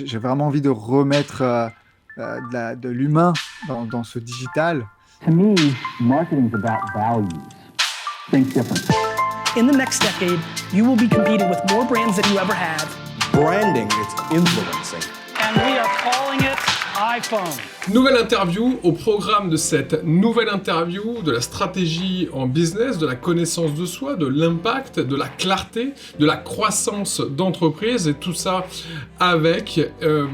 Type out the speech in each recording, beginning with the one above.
J'ai vraiment envie de remettre de l'humain dans ce digital. To me, marketing is about values. Think different. In the next decade, you will be competing with more brands than you ever have. Branding, it's influencing. And we are calling it iPhone. Nouvelle interview au programme de cette nouvelle interview, de la stratégie en business, de la connaissance de soi, de l'impact, de la clarté, de la croissance d'entreprise et tout ça avec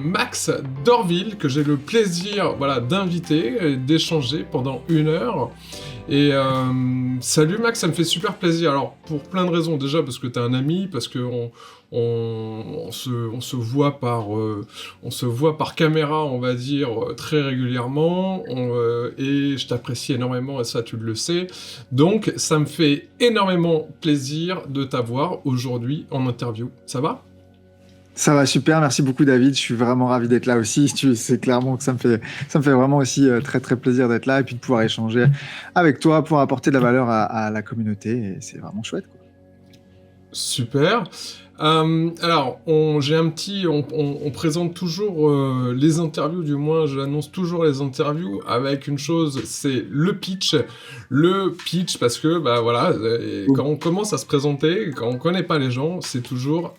Max Dorville que j'ai le plaisir d'inviter, d'échanger pendant 1 heure. Et salut Max, ça me fait super plaisir. Alors pour plein de raisons, déjà parce que t'es un ami, parce que on se voit par caméra, on va dire, très régulièrement, et je t'apprécie énormément, et ça tu le sais. Donc ça me fait énormément plaisir de t'avoir aujourd'hui en interview. Ça va ? Ça va super, merci beaucoup David, je suis vraiment ravi d'être là aussi. C'est clairement que ça me fait vraiment aussi très très plaisir d'être là et puis de pouvoir échanger avec toi pour apporter de la valeur à la communauté, et c'est vraiment chouette, quoi. Super. Alors, on présente toujours les interviews, du moins j'annonce toujours les interviews avec une chose, c'est le pitch. Le pitch, parce que quand on commence à se présenter, quand on connaît pas les gens, c'est toujours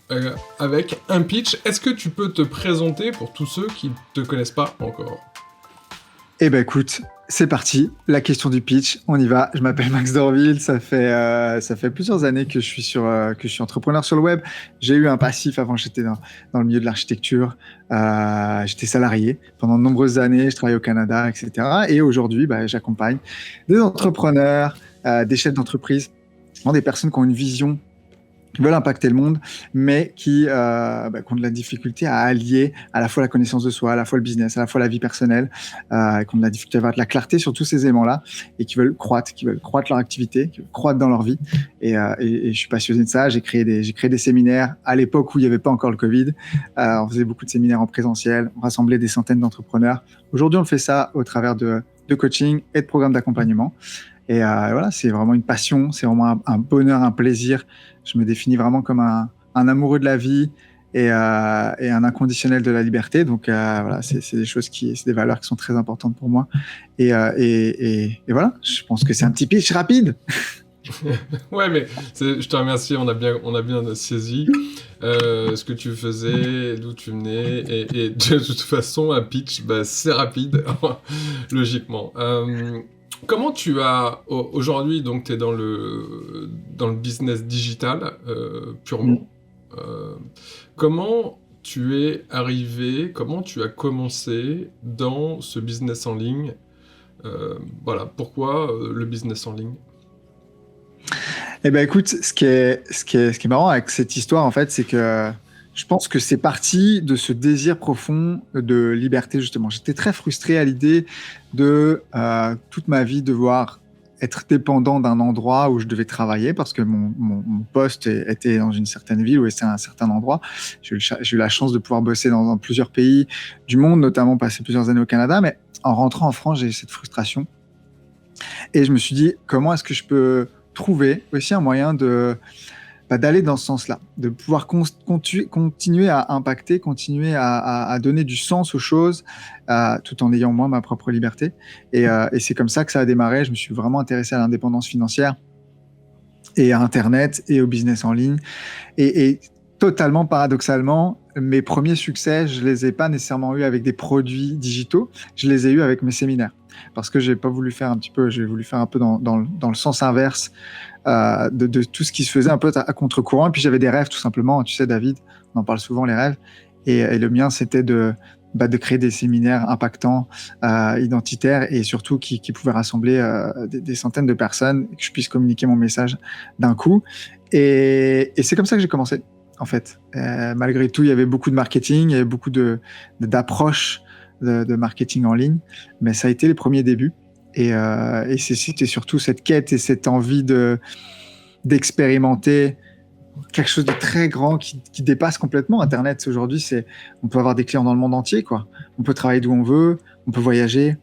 avec un pitch. Est-ce que tu peux te présenter pour tous ceux qui te connaissent pas encore ? Eh ben écoute, c'est parti, la question du pitch, on y va. Je m'appelle Max Dorville, ça fait plusieurs années que je suis entrepreneur sur le web. J'ai eu un passif avant, j'étais dans le milieu de l'architecture, j'étais salarié pendant de nombreuses années, je travaillais au Canada, etc. Et aujourd'hui, j'accompagne des entrepreneurs, des chefs d'entreprise, des personnes qui ont une vision, qui veulent impacter le monde, mais qui ont de la difficulté à allier à la fois la connaissance de soi, à la fois le business, à la fois la vie personnelle, qui ont de la difficulté à avoir de la clarté sur tous ces éléments-là, et qui veulent croître leur activité, qui veulent croître dans leur vie. Et je suis passionné de ça. J'ai créé des séminaires à l'époque où il n'y avait pas encore le Covid. On faisait beaucoup de séminaires en présentiel, on rassemblait des centaines d'entrepreneurs. Aujourd'hui, on fait ça au travers de coaching et de programmes d'accompagnement. Et voilà, c'est vraiment une passion, c'est vraiment un bonheur, un plaisir. Je me définis vraiment comme un amoureux de la vie et un inconditionnel de la liberté. Donc voilà, c'est des valeurs qui sont très importantes pour moi. Et voilà, je pense que c'est un petit pitch rapide. Ouais, mais je te remercie, on a bien saisi ce que tu faisais, d'où tu venais, et de toute façon, un pitch, c'est rapide, logiquement. Comment tu as aujourd'hui, donc tu es dans le business digital purement. Comment tu es arrivé, comment tu as commencé dans ce business en ligne, pourquoi le business en ligne? Eh ben écoute, ce qui est marrant avec cette histoire, en fait, c'est que je pense que c'est parti de ce désir profond de liberté, justement. J'étais très frustré à l'idée de toute ma vie devoir être dépendant d'un endroit où je devais travailler, parce que mon poste était dans une certaine ville ou était à un certain endroit. J'ai eu la chance de pouvoir bosser dans plusieurs pays du monde, notamment passer plusieurs années au Canada, mais en rentrant en France, j'ai eu cette frustration. Et je me suis dit, comment est-ce que je peux trouver aussi un moyen d'aller dans ce sens-là, de pouvoir continuer à impacter, continuer à donner du sens aux choses, tout en ayant moi ma propre liberté. Et c'est comme ça que ça a démarré. Je me suis vraiment intéressé à l'indépendance financière et à Internet et au business en ligne. Et totalement paradoxalement, mes premiers succès, je les ai pas nécessairement eus avec des produits digitaux, je les ai eus avec mes séminaires. Parce que j'ai voulu faire un peu dans le sens inverse de tout ce qui se faisait un peu à contre-courant. Et puis j'avais des rêves, tout simplement. Tu sais, David, on en parle souvent, les rêves. Et le mien, c'était de créer des séminaires impactants, identitaires, et surtout qui pouvaient rassembler des centaines de personnes, et que je puisse communiquer mon message d'un coup. Et c'est comme ça que j'ai commencé, en fait. Malgré tout, il y avait beaucoup de marketing, il y avait beaucoup d'approches de marketing en ligne, mais ça a été les premiers débuts. Et c'était surtout cette quête et cette envie d'expérimenter quelque chose de très grand qui dépasse complètement Internet. Aujourd'hui, on peut avoir des clients dans le monde entier, quoi. On peut travailler d'où on veut, on peut voyager.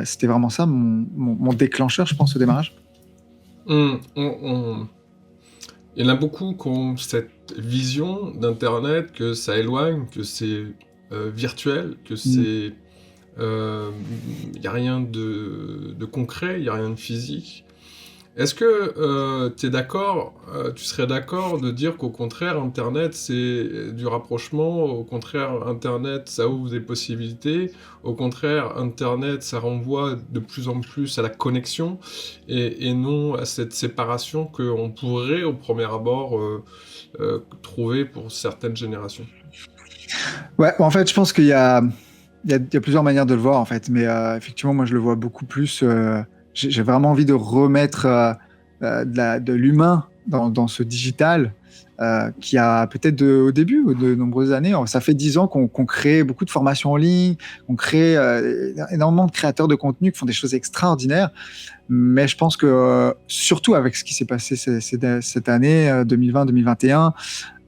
C'était vraiment ça mon déclencheur, je pense, au démarrage. Il y en a beaucoup qui ont cette vision d'Internet, que ça éloigne, que c'est virtuel, que c'est... Il n'y a rien de concret, il n'y a rien de physique. Est-ce que tu serais d'accord de dire qu'au contraire, Internet, c'est du rapprochement, au contraire, Internet, ça ouvre des possibilités, au contraire, Internet, ça renvoie de plus en plus à la connexion et non à cette séparation qu'on pourrait, au premier abord, trouver pour certaines générations? Ouais, en fait, je pense qu'il y a plusieurs manières de le voir, en fait. Mais effectivement, moi, je le vois beaucoup plus. J'ai vraiment envie de remettre de l'humain dans ce digital qui a peut-être au début de nombreuses années. Ça fait 10 ans qu'on crée beaucoup de formations en ligne, on crée énormément de créateurs de contenu qui font des choses extraordinaires. Mais je pense que, surtout avec ce qui s'est passé cette année 2020-2021,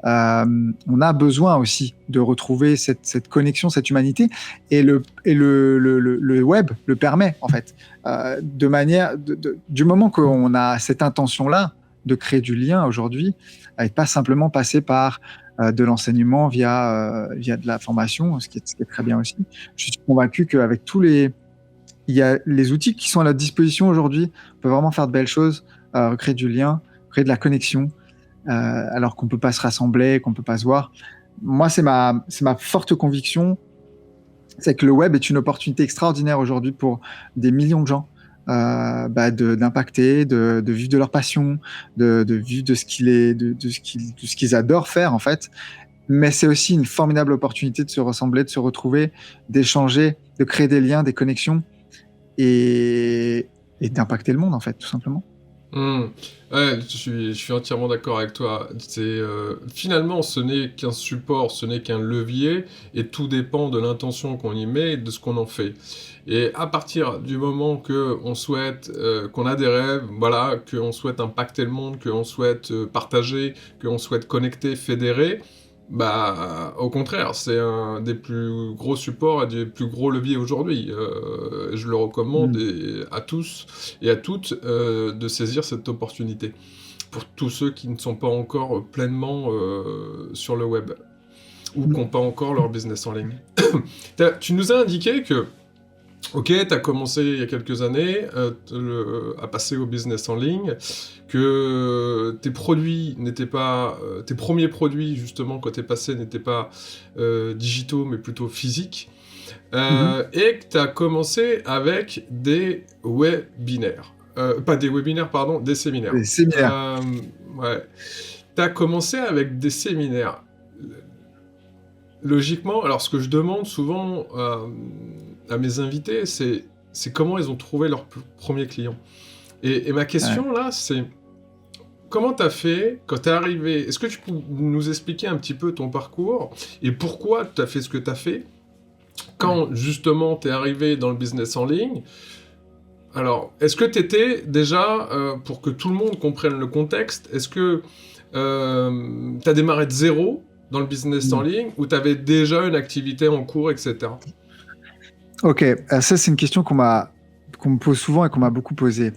on a besoin aussi de retrouver cette connexion, cette humanité, et le web le permet en fait. Du moment qu'on a cette intention-là de créer du lien aujourd'hui, et pas simplement passer par de l'enseignement via de la formation, ce qui est très bien aussi. Je suis convaincu qu'avec il y a les outils qui sont à notre disposition aujourd'hui, on peut vraiment faire de belles choses, créer du lien, créer de la connexion. Alors qu'on peut pas se rassembler, qu'on peut pas se voir. Moi, c'est ma forte conviction, c'est que le web est une opportunité extraordinaire aujourd'hui pour des millions de gens, d'impacter, de vivre de leur passion, de vivre de ce qu'ils adorent faire en fait. Mais c'est aussi une formidable opportunité de se rassembler, de se retrouver, d'échanger, de créer des liens, des connexions et d'impacter le monde en fait, tout simplement. Ouais, je suis entièrement d'accord avec toi. Finalement, ce n'est qu'un support, ce n'est qu'un levier, et tout dépend de l'intention qu'on y met et de ce qu'on en fait. Et à partir du moment que on souhaite, qu'on a des rêves, voilà, qu'on souhaite impacter le monde, qu'on souhaite partager, qu'on souhaite connecter, fédérer, bah, au contraire, c'est un des plus gros supports et des plus gros leviers aujourd'hui. Je le recommande à tous et à toutes de saisir cette opportunité. Pour tous ceux qui ne sont pas encore pleinement sur le web ou qui n'ont pas encore leur business en ligne. Tu nous as indiqué que, ok, tu as commencé il y a quelques années à passer au business en ligne, que tes produits n'étaient pas... tes premiers produits, justement, quand tu es passé, n'étaient pas digitaux, mais plutôt physiques, et que tu as commencé avec des webinaires. Pas des webinaires, pardon, des séminaires. Des séminaires. Ouais. Tu as commencé avec des séminaires. Logiquement, alors ce que je demande souvent à mes invités, c'est comment ils ont trouvé leur premier client. Et ma question là, c'est comment tu as fait quand tu es arrivé? Est-ce que tu peux nous expliquer un petit peu ton parcours et pourquoi tu as fait ce que tu as fait quand justement tu es arrivé dans le business en ligne? Alors, est-ce que tu étais déjà, pour que tout le monde comprenne le contexte, est-ce que tu as démarré de zéro dans le business en ligne, ou tu avais déjà une activité en cours, etc. Ok, ça c'est une question qu'on me pose souvent et qu'on m'a beaucoup posée.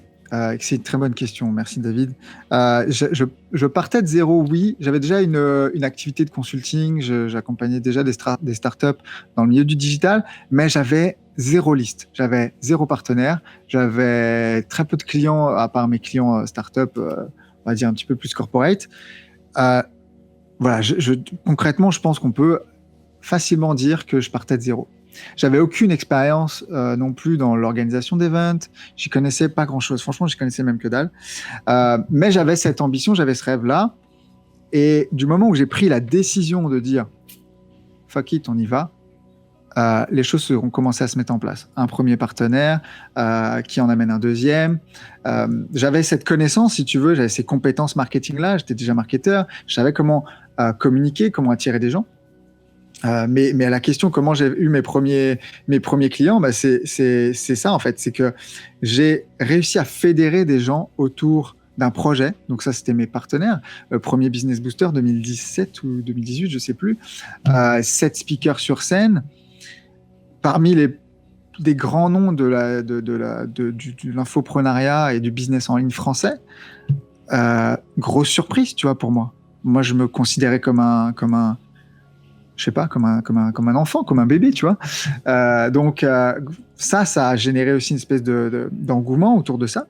C'est une très bonne question, merci David. Je partais de zéro, oui. J'avais déjà une activité de consulting, j'accompagnais déjà des startups dans le milieu du digital, mais j'avais zéro liste, j'avais zéro partenaire, j'avais très peu de clients, à part mes clients startups, on va dire un petit peu plus corporate. Voilà, concrètement, je pense qu'on peut facilement dire que je partais de zéro. J'avais aucune expérience non plus dans l'organisation d'events, j'y connaissais pas grand-chose. Franchement, j'y connaissais même que dalle. Mais j'avais cette ambition, j'avais ce rêve-là. Et du moment où j'ai pris la décision de dire « fuck it, on y va », les choses ont commencé à se mettre en place. Un premier partenaire qui en amène un deuxième. J'avais cette connaissance, si tu veux, j'avais ces compétences marketing-là, j'étais déjà marketeur, je savais comment communiquer, comment attirer des gens. Mais à la question comment j'ai eu mes premiers clients, bah c'est ça en fait, c'est que j'ai réussi à fédérer des gens autour d'un projet. Donc ça, c'était mes partenaires. Premier Business Booster 2017 ou 2018, je sais plus. 7 speakers sur scène. Parmi des grands noms de l'infoprenariat et du business en ligne français. Grosse surprise, tu vois, pour moi. Moi, je me considérais comme un je sais pas, comme un enfant, comme un bébé, tu vois. Donc ça a généré aussi une espèce d'engouement autour de ça.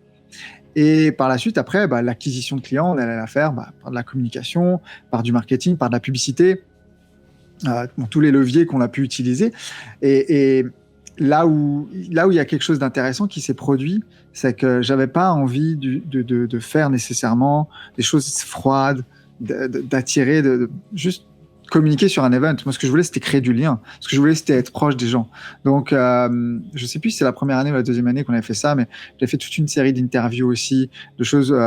Et par la suite, après, l'acquisition de clients, on allait la faire par de la communication, par du marketing, par de la publicité, tous les leviers qu'on a pu utiliser. Et là où il y a quelque chose d'intéressant qui s'est produit, c'est que j'avais pas envie de faire nécessairement des choses froides, d'attirer, juste communiquer sur un event. Moi, ce que je voulais, c'était créer du lien. Ce que je voulais, c'était être proche des gens. Donc, je sais plus si c'est la première année ou la deuxième année qu'on avait fait ça, mais j'ai fait toute une série d'interviews aussi, de choses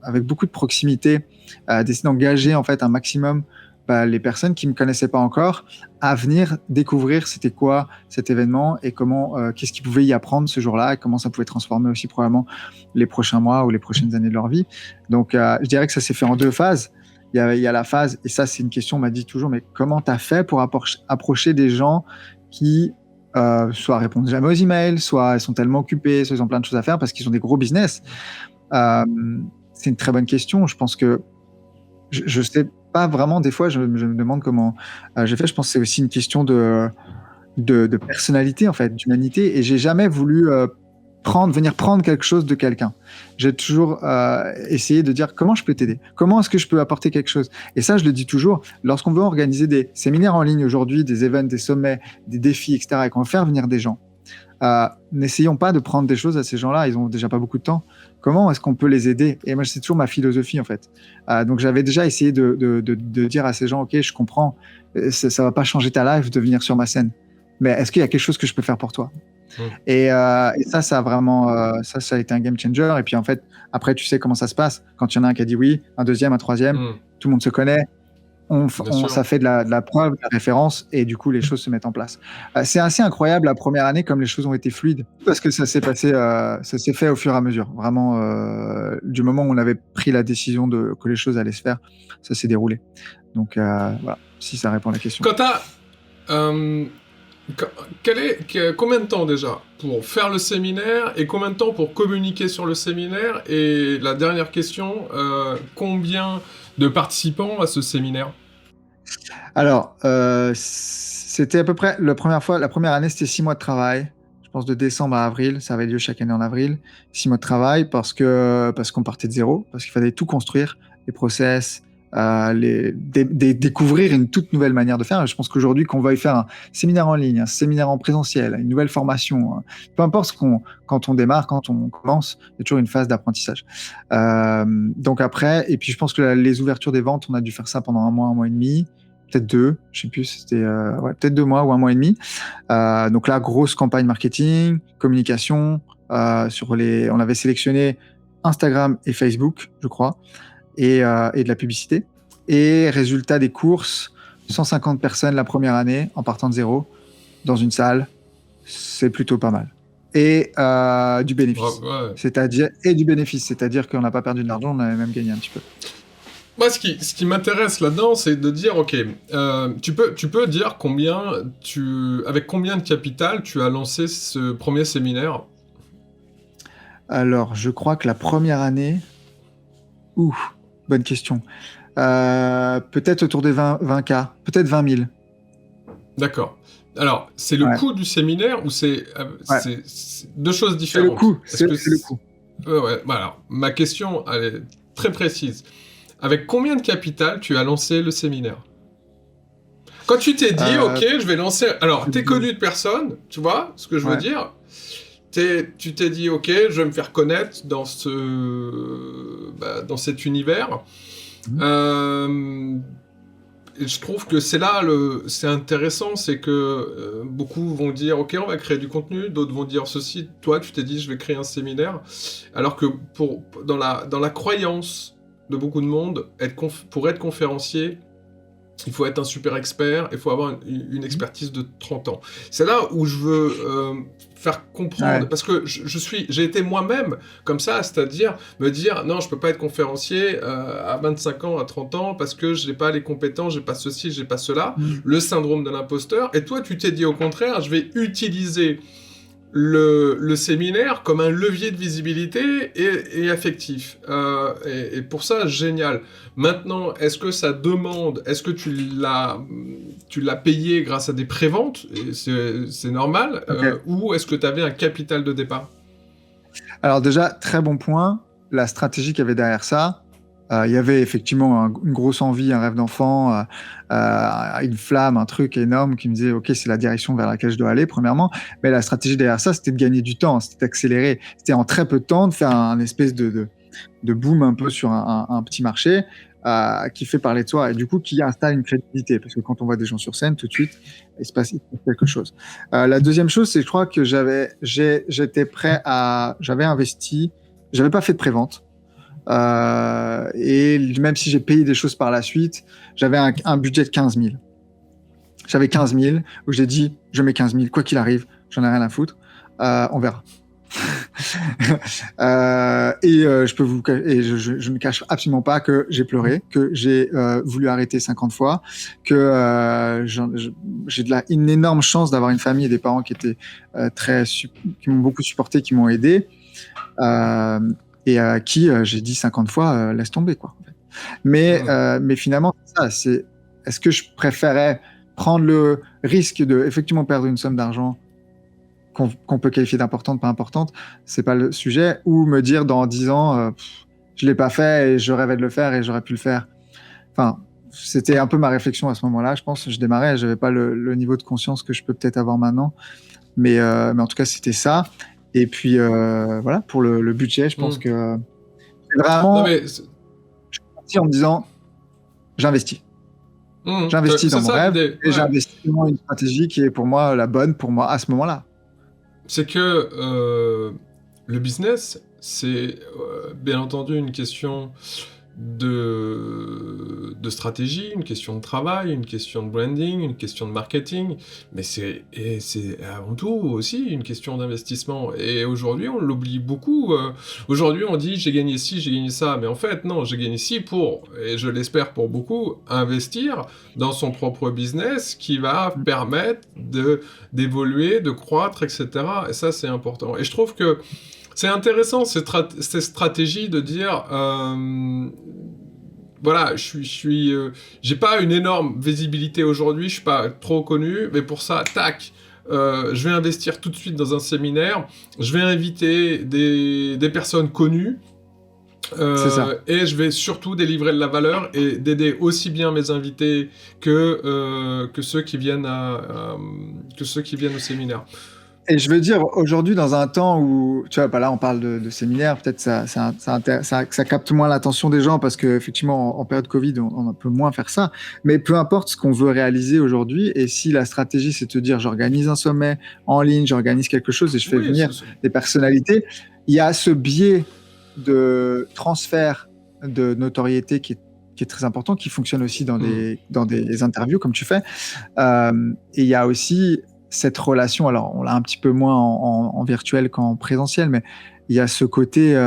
avec beaucoup de proximité, d'essayer d'engager en fait un maximum les personnes qui me connaissaient pas encore à venir découvrir c'était quoi cet événement et comment, qu'est-ce qu'ils pouvaient y apprendre ce jour-là et comment ça pouvait transformer aussi probablement les prochains mois ou les prochaines années de leur vie. Donc, je dirais que ça s'est fait en 2 phases. Il y a la phase, et ça c'est une question, on m'a dit toujours, mais comment tu as fait pour approcher des gens qui soit répondent jamais aux emails, soit ils sont tellement occupés, soit ils ont plein de choses à faire parce qu'ils ont des gros business. C'est une très bonne question. Je pense que je sais pas vraiment, des fois je me demande comment j'ai fait. Je pense que c'est aussi une question de personnalité en fait, d'humanité, et j'ai jamais voulu venir prendre quelque chose de quelqu'un. J'ai toujours essayé de dire comment je peux t'aider, comment est-ce que je peux apporter quelque chose. Et ça, je le dis toujours, lorsqu'on veut organiser des séminaires en ligne aujourd'hui, des events, des sommets, des défis, etc., et qu'on veut faire venir des gens, n'essayons pas de prendre des choses à ces gens-là, ils ont déjà pas beaucoup de temps. Comment est-ce qu'on peut les aider? Et moi, c'est toujours ma philosophie en fait. Donc j'avais déjà essayé de dire à ces gens, ok, je comprends, ça va pas changer ta life de venir sur ma scène, mais est-ce qu'il y a quelque chose que je peux faire pour toi? Et ça a vraiment, ça a été un game changer. Et puis en fait, après, tu sais comment ça se passe. Quand il y en a un qui a dit oui, un deuxième, un troisième, tout le monde se connaît. Ça fait de la preuve, de la référence, et du coup, les choses se mettent en place. C'est assez incroyable la première année comme les choses ont été fluides, parce que ça s'est passé, ça s'est fait au fur et à mesure. Vraiment, du moment où on avait pris la décision que les choses allaient se faire, ça s'est déroulé. Donc voilà, si ça répond à la question. Quand combien de temps déjà pour faire le séminaire et combien de temps pour communiquer sur le séminaire? Et la dernière question, combien de participants à ce séminaire? Alors, c'était à peu près la première année, c'était 6 mois de travail. Je pense de décembre à avril, ça avait lieu chaque année en avril. 6 mois de travail parce qu'on partait de zéro, parce qu'il fallait tout construire, les process, découvrir une toute nouvelle manière de faire. Je pense qu'aujourd'hui, qu'on veuille faire un séminaire en ligne, un séminaire en présentiel, une nouvelle formation, peu importe quand on démarre, quand on commence, il y a toujours une phase d'apprentissage. Donc après, et puis je pense que les ouvertures des ventes, on a dû faire ça pendant 1 mois et demi, peut-être 2, je sais plus, c'était peut-être 2 mois ou 1 mois et demi. Donc là, grosse campagne marketing, communication, on avait sélectionné Instagram et Facebook, je crois, et de la publicité. Et résultat des courses, 150 personnes la première année en partant de zéro dans une salle, c'est plutôt pas mal. Et du bénéfice, c'est-à-dire qu'on n'a pas perdu de l'argent, on a même gagné un petit peu. Moi, ce qui m'intéresse là-dedans, c'est de dire, ok, tu peux dire avec combien de capital tu as lancé ce premier séminaire? Alors, je crois que la première année, bonne question. Peut-être autour des 20K, peut-être 20 000. D'accord. Alors, c'est le coût du séminaire ou c'est 2 choses différentes? C'est le coût. Alors, ma question, elle est très précise. Avec combien de capital tu as lancé le séminaire? Quand tu t'es dit, ok, je vais lancer... Alors, t'es connu de personne, tu vois ce que je veux dire? Tu t'es dit, ok, je vais me faire connaître dans cet univers. Et je trouve que c'est intéressant, c'est que beaucoup vont dire, ok, on va créer du contenu, d'autres vont dire ceci. Toi, tu t'es dit, je vais créer un séminaire, alors que dans la croyance de beaucoup de monde, pour être conférencier, il faut être un super expert, il faut avoir une expertise de 30 ans. C'est là où je veux faire comprendre, parce que j'ai été moi-même comme ça, c'est-à-dire me dire, non, je peux pas être conférencier à 25 ans, à 30 ans, parce que je n'ai pas les compétences, j'ai pas ceci, j'ai pas cela, le syndrome de l'imposteur. Et toi, tu t'es dit au contraire, je vais utiliser le séminaire comme un levier de visibilité et affectif. Et pour ça, génial. Maintenant, est-ce que tu l'as payé grâce à des préventes, et c'est normal, Ok. ou est-ce que tu avais un capital de départ? Alors déjà, très bon point. La stratégie qu'il y avait derrière ça, il y avait effectivement une grosse envie, un rêve d'enfant, une flamme, un truc énorme qui me disait, OK, c'est la direction vers laquelle je dois aller, premièrement. Mais la stratégie derrière ça, c'était de gagner du temps, c'était d'accélérer. C'était en très peu de temps de faire un espèce de boom un peu sur un petit marché qui fait parler de soi et du coup qui installe une crédibilité. Parce que quand on voit des gens sur scène, tout de suite, il se passe quelque chose. La deuxième chose, c'est que je crois que j'avais investi, j'avais pas fait de prévente. Et même si j'ai payé des choses par la suite, j'avais un budget de 15 000. J'avais 15 000 où j'ai dit, je mets 15 000, quoi qu'il arrive, j'en ai rien à foutre, on verra. Je ne cache absolument pas que j'ai pleuré, que j'ai voulu arrêter 50 fois, que j'ai une énorme chance d'avoir une famille et des parents qui étaient qui m'ont beaucoup supporté, qui m'ont aidé. Et à qui j'ai dit 50 fois laisse tomber quoi. En fait. Mais finalement est-ce que je préférais prendre le risque de effectivement perdre une somme d'argent qu'on peut qualifier d'importante, pas importante, c'est pas le sujet, ou me dire dans 10 ans je l'ai pas fait et je rêvais de le faire et j'aurais pu le faire. Enfin, c'était un peu ma réflexion à ce moment-là, je pense. Je démarrais, j'avais pas le niveau de conscience que je peux peut-être avoir maintenant, mais en tout cas c'était ça. Et puis voilà, pour le budget, je pense que c'est vraiment Non, mais je suis parti en me disant j'investis. J'investis dans mon rêve et j'investis dans une stratégie qui est pour moi la bonne pour moi à ce moment-là. C'est que le business, c'est bien entendu une question de stratégie, une question de travail, une question de branding, une question de marketing, mais c'est avant tout aussi une question d'investissement. Et aujourd'hui, on l'oublie beaucoup. Aujourd'hui, on dit j'ai gagné ci, j'ai gagné ça, mais en fait, non, j'ai gagné ci pour, et je l'espère pour beaucoup, investir dans son propre business qui va permettre d'évoluer, de croître, etc. Et ça, c'est important. Et je trouve que c'est intéressant cette stratégie de dire voilà, j'ai pas une énorme visibilité aujourd'hui, je suis pas trop connu, mais pour ça, tac, je vais investir tout de suite dans un séminaire, je vais inviter des personnes connues. C'est ça. Et je vais surtout délivrer de la valeur et d'aider aussi bien mes invités que ceux qui viennent au séminaire. Et je veux dire, aujourd'hui, dans un temps où, tu vois, là, on parle de séminaire, peut-être ça capte moins l'attention des gens parce qu'effectivement, en période Covid, on peut moins faire ça. Mais peu importe ce qu'on veut réaliser aujourd'hui, et si la stratégie, c'est de te dire, j'organise un sommet en ligne, j'organise quelque chose et je fais venir des personnalités, il y a ce biais de transfert de notoriété qui est très important, qui fonctionne aussi dans des interviews, comme tu fais. Et il y a aussi cette relation, alors on l'a un petit peu moins en virtuel qu'en présentiel, mais il y a ce côté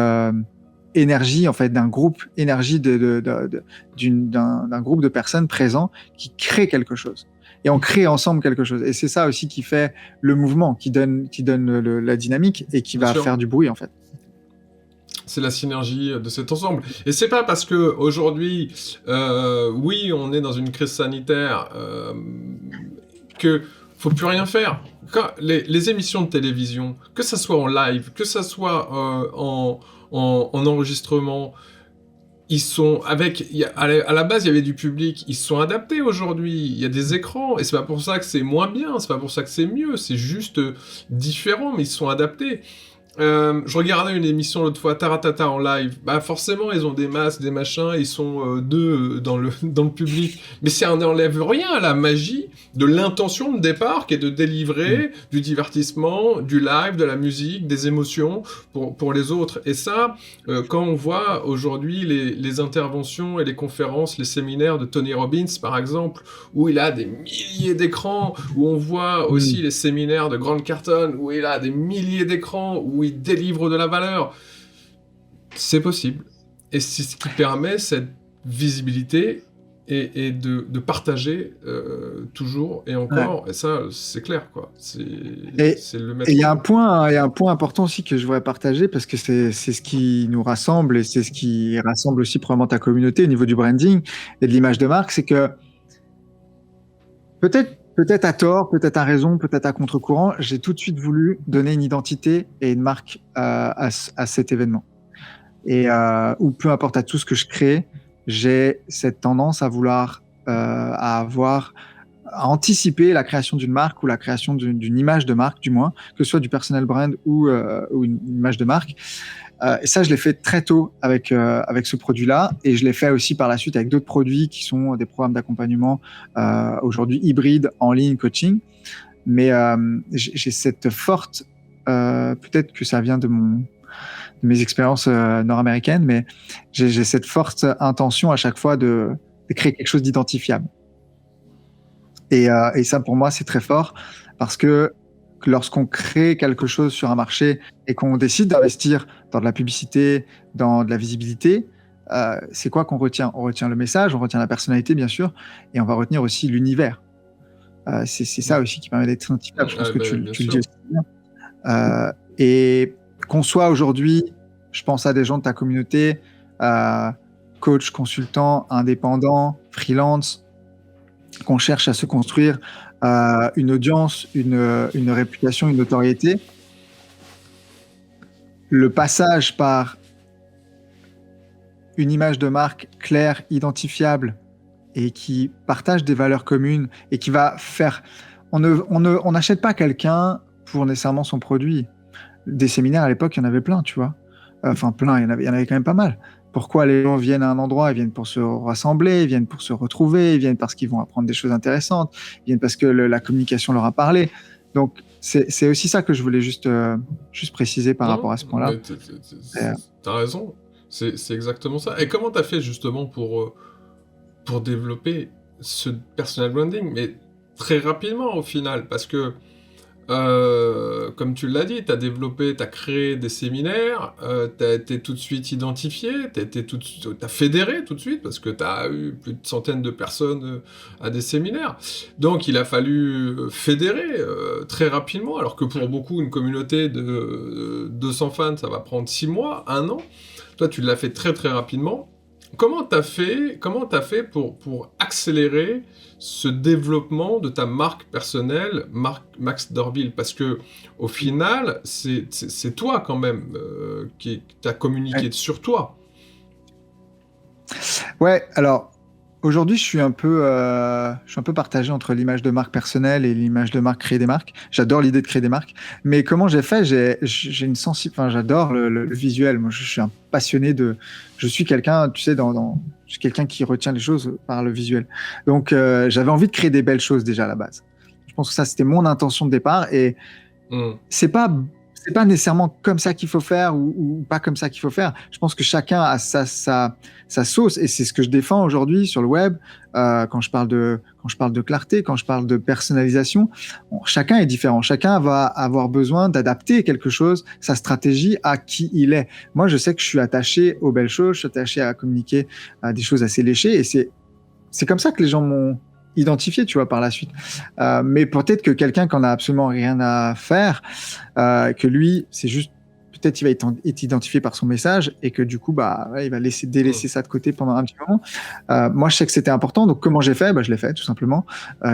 énergie, en fait, d'un groupe, énergie d'un groupe de personnes présents qui créent quelque chose. Et on crée ensemble quelque chose. Et c'est ça aussi qui fait le mouvement, qui donne la dynamique et qui va faire du bruit, en fait. C'est la synergie de cet ensemble. Et c'est pas parce que aujourd'hui, oui, on est dans une crise sanitaire, que faut plus rien faire. Quand les émissions de télévision, que ça soit en live, que ça soit en enregistrement, ils sont à la base il y avait du public, ils se sont adaptés aujourd'hui, il y a des écrans, et c'est pas pour ça que c'est moins bien, c'est pas pour ça que c'est mieux, c'est juste différent, mais ils se sont adaptés. Je regardais une émission l'autre fois, Taratata en live. Bah forcément, ils ont des masques, des machins, ils sont deux dans le public. Mais ça n'enlève rien à la magie de l'intention de départ, qui est de délivrer du divertissement, du live, de la musique, des émotions pour les autres. Et ça, quand on voit aujourd'hui les interventions et les conférences, les séminaires de Tony Robbins, par exemple, où il a des milliers d'écrans, où on voit aussi les séminaires de Grant Cardone, où il a des milliers d'écrans, où il délivre de la valeur. C'est possible. Et c'est ce qui permet cette visibilité et de partager toujours et encore. Et ça, c'est clair, quoi. Et C'est le et maître il y a un mot. point, il y a un point important aussi que je voudrais partager parce que c'est ce qui nous rassemble et c'est ce qui rassemble aussi probablement ta communauté au niveau du branding et de l'image de marque, c'est que peut-être à tort, peut-être à raison, peut-être à contre-courant, j'ai tout de suite voulu donner une identité et une marque à cet événement. Et ou peu importe à tout ce que je crée, j'ai cette tendance à vouloir à anticiper la création d'une marque ou la création d'une image de marque, du moins, que ce soit du personal brand ou une image de marque. Et ça, je l'ai fait très tôt avec ce produit-là, et je l'ai fait aussi par la suite avec d'autres produits qui sont des programmes d'accompagnement aujourd'hui hybrides, en ligne, coaching. Mais j'ai cette forte, peut-être que ça vient de mes expériences nord-américaines, mais j'ai cette forte intention à chaque fois de créer quelque chose d'identifiable. Et ça, pour moi, c'est très fort parce que lorsqu'on crée quelque chose sur un marché et qu'on décide d'investir dans de la publicité, dans de la visibilité, c'est quoi qu'on retient? On retient le message, on retient la personnalité, bien sûr, et on va retenir aussi l'univers. C'est ça aussi qui permet d'être identifiable. Je pense que Bien tu le sûr. dis aussi bien. Et qu'on soit aujourd'hui, je pense à des gens de ta communauté, coach, consultant, indépendant, freelance, qu'on cherche à se construire une audience, une réputation, une notoriété. Le passage par une image de marque claire, identifiable et qui partage des valeurs communes et qui va faire... On n'achète pas quelqu'un pour nécessairement son produit. Des séminaires à l'époque, il y en avait plein, tu vois. Enfin, plein, il y en avait quand même pas mal. Pourquoi les gens viennent à un endroit? Ils viennent pour se rassembler, ils viennent pour se retrouver, ils viennent parce qu'ils vont apprendre des choses intéressantes, ils viennent parce que la communication leur a parlé. Donc, c'est aussi ça que je voulais juste préciser par rapport à ce point-là. T'as raison, c'est exactement ça. Et comment t'as fait justement pour développer ce personal branding? Mais très rapidement au final, parce que comme tu l'as dit, t'as créé des séminaires, t'as été tout de suite identifié, t'as fédéré tout de suite, parce que t'as eu plus de centaines de personnes à des séminaires. Donc il a fallu fédérer très rapidement, alors que pour beaucoup, une communauté de 200 fans, ça va prendre 6 mois, 1 an. Toi, tu l'as fait très très rapidement. Comment t'as fait pour accélérer ce développement de ta marque personnelle, marque Max Dorville? Parce que au final, c'est toi quand même qui t'as communiqué sur toi. Ouais, alors aujourd'hui, je suis un peu partagé entre l'image de marque personnelle et l'image de marque créer des marques. J'adore l'idée de créer des marques, mais comment j'ai fait? J'ai une sensibilité, enfin, j'adore le visuel. Moi, je suis un passionné je suis quelqu'un, tu sais, je suis quelqu'un qui retient les choses par le visuel. Donc, j'avais envie de créer des belles choses déjà à la base. Je pense que ça, c'était mon intention de départ, et c'est pas nécessairement comme ça qu'il faut faire ou pas comme ça qu'il faut faire. Je pense que chacun a sa sauce, et c'est ce que je défends aujourd'hui sur le web. Quand je parle de clarté, quand je parle de personnalisation, chacun est différent. Chacun va avoir besoin d'adapter quelque chose, sa stratégie à qui il est. Moi, je sais que je suis attaché aux belles choses, je suis attaché à communiquer à des choses assez léchées, et c'est comme ça que les gens m'ont identifié, tu vois, par la suite. Mais peut-être que quelqu'un qui en a absolument rien à faire, que lui, c'est juste, peut-être il va être identifié par son message, et que du coup, bah, ouais, il va délaisser ça de côté pendant un petit moment. Moi, je sais que c'était important, donc comment j'ai fait? Bah, je l'ai fait, tout simplement.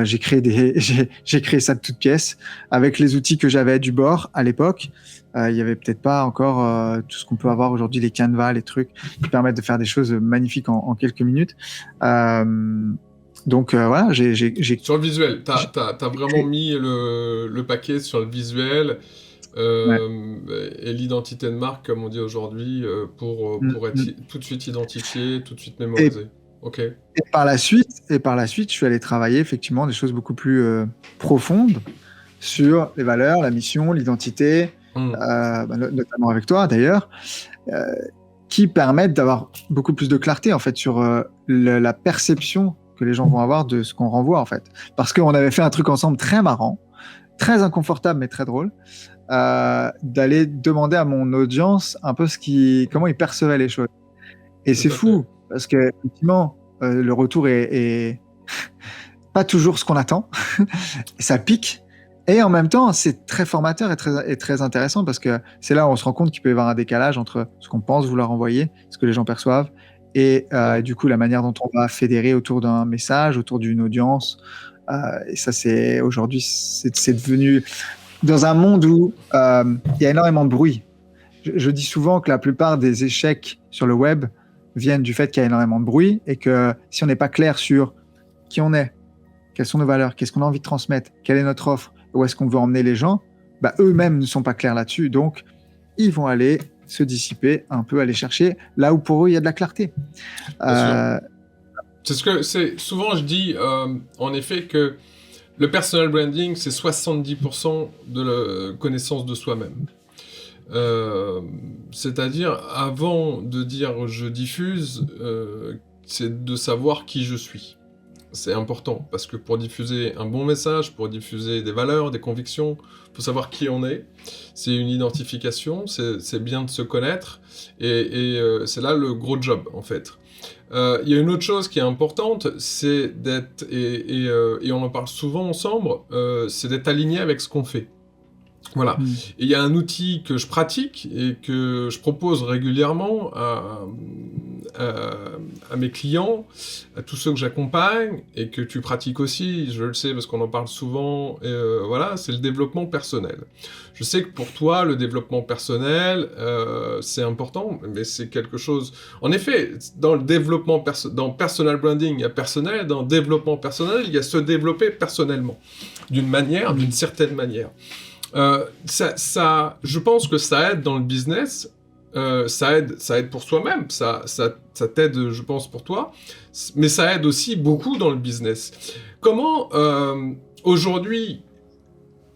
J'ai créé ça de toutes pièces, avec les outils que j'avais du bord à l'époque. Il y avait peut-être pas encore tout ce qu'on peut avoir aujourd'hui, les Canva, les trucs qui permettent de faire des choses magnifiques en quelques minutes. Donc voilà, j'ai Sur le visuel, t'as vraiment mis le paquet sur le visuel et l'identité de marque, comme on dit aujourd'hui, pour être tout de suite identifié, tout de suite mémorisé. Ok. Et par la suite, je suis allé travailler effectivement des choses beaucoup plus profondes sur les valeurs, la mission, l'identité, notamment avec toi d'ailleurs, qui permettent d'avoir beaucoup plus de clarté en fait sur la perception que les gens vont avoir de ce qu'on renvoie en fait. Parce qu'on avait fait un truc ensemble très marrant, très inconfortable mais très drôle, d'aller demander à mon audience un peu comment ils percevaient les choses. Et c'est fou, parce que effectivement, le retour est pas toujours ce qu'on attend. Et ça pique. Et en même temps, c'est très formateur et très intéressant parce que c'est là où on se rend compte qu'il peut y avoir un décalage entre ce qu'on pense vouloir envoyer, ce que les gens perçoivent, et du coup la manière dont on va fédérer autour d'un message, autour d'une audience. Et ça, aujourd'hui, c'est devenu dans un monde où il y a énormément de bruit. Je dis souvent que la plupart des échecs sur le web viennent du fait qu'il y a énormément de bruit et que si on n'est pas clair sur qui on est, quelles sont nos valeurs, qu'est-ce qu'on a envie de transmettre, quelle est notre offre, où est-ce qu'on veut emmener les gens, eux-mêmes ne sont pas clairs là-dessus. Donc, ils vont aller se dissiper, un peu aller chercher là où pour eux, il y a de la clarté. Souvent, je dis en effet que le personal branding, c'est 70% de la connaissance de soi-même. C'est-à-dire, avant de dire je diffuse, c'est de savoir qui je suis. C'est important, parce que pour diffuser un bon message, pour diffuser des valeurs, des convictions, il faut savoir qui on est. C'est une identification, c'est bien de se connaître, et c'est là le gros job, en fait. Il y a une autre chose qui est importante, c'est d'être, et on en parle souvent ensemble, c'est d'être aligné avec ce qu'on fait. Voilà. Et il y a un outil que je pratique et que je propose régulièrement à mes clients, à tous ceux que j'accompagne, et que tu pratiques aussi, je le sais parce qu'on en parle souvent, voilà, c'est le développement personnel. Je sais que pour toi, le développement personnel, c'est important, mais c'est quelque chose... En effet, dans le développement, dans personal branding, il y a personnel, dans développement personnel, il y a se développer personnellement, d'une certaine manière. Je pense que ça aide dans le business, ça aide pour soi-même, ça t'aide, je pense, pour toi, mais ça aide aussi beaucoup dans le business. Comment, aujourd'hui,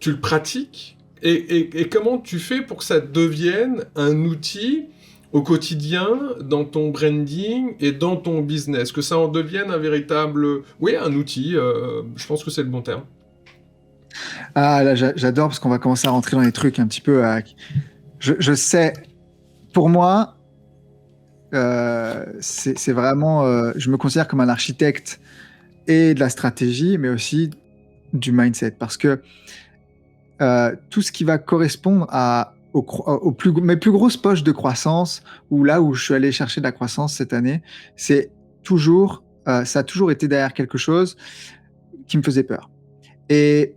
tu le pratiques et comment tu fais pour que ça devienne un outil au quotidien, dans ton branding et dans ton business, que ça en devienne un véritable... Oui, un outil, je pense que c'est le bon terme. Ah là, j'adore parce qu'on va commencer à rentrer dans les trucs un petit peu. Je sais, pour moi, c'est vraiment. Je me considère comme un architecte et de la stratégie, mais aussi du mindset, parce que tout ce qui va correspondre mes plus grosses poches de croissance, ou là où je suis allé chercher de la croissance cette année, c'est toujours, ça a toujours été derrière quelque chose qui me faisait peur. Et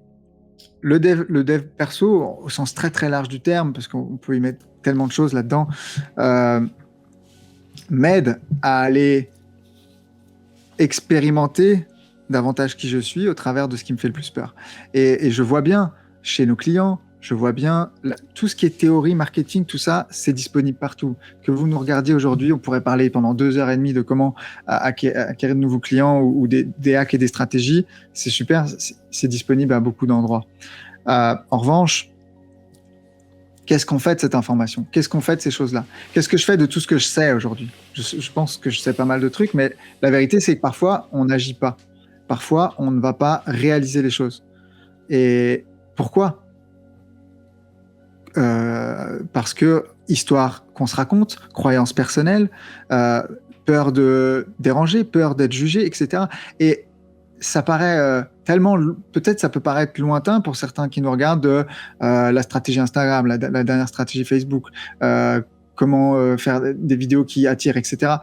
le dev perso, au sens très très large du terme, parce qu'on peut y mettre tellement de choses là-dedans, m'aide à aller expérimenter davantage qui je suis au travers de ce qui me fait le plus peur. Et je vois bien chez nos clients, je vois bien tout ce qui est théorie, marketing, tout ça, c'est disponible partout. Que vous nous regardiez aujourd'hui, on pourrait parler pendant 2h30 de comment acquérir de nouveaux clients ou des hacks et des stratégies. C'est super, c'est disponible à beaucoup d'endroits. En revanche, qu'est-ce qu'on fait de cette information? Qu'est-ce qu'on fait de ces choses-là? Qu'est-ce que je fais de tout ce que je sais aujourd'hui? Je pense que je sais pas mal de trucs, mais la vérité, c'est que parfois, on n'agit pas. Parfois, on ne va pas réaliser les choses. Et pourquoi? Parce que histoire qu'on se raconte, croyances personnelles, peur de déranger, peur d'être jugé, etc. Et ça paraît tellement... Peut-être ça peut paraître lointain pour certains qui nous regardent de la stratégie Instagram, la dernière stratégie Facebook, comment faire des vidéos qui attirent, etc.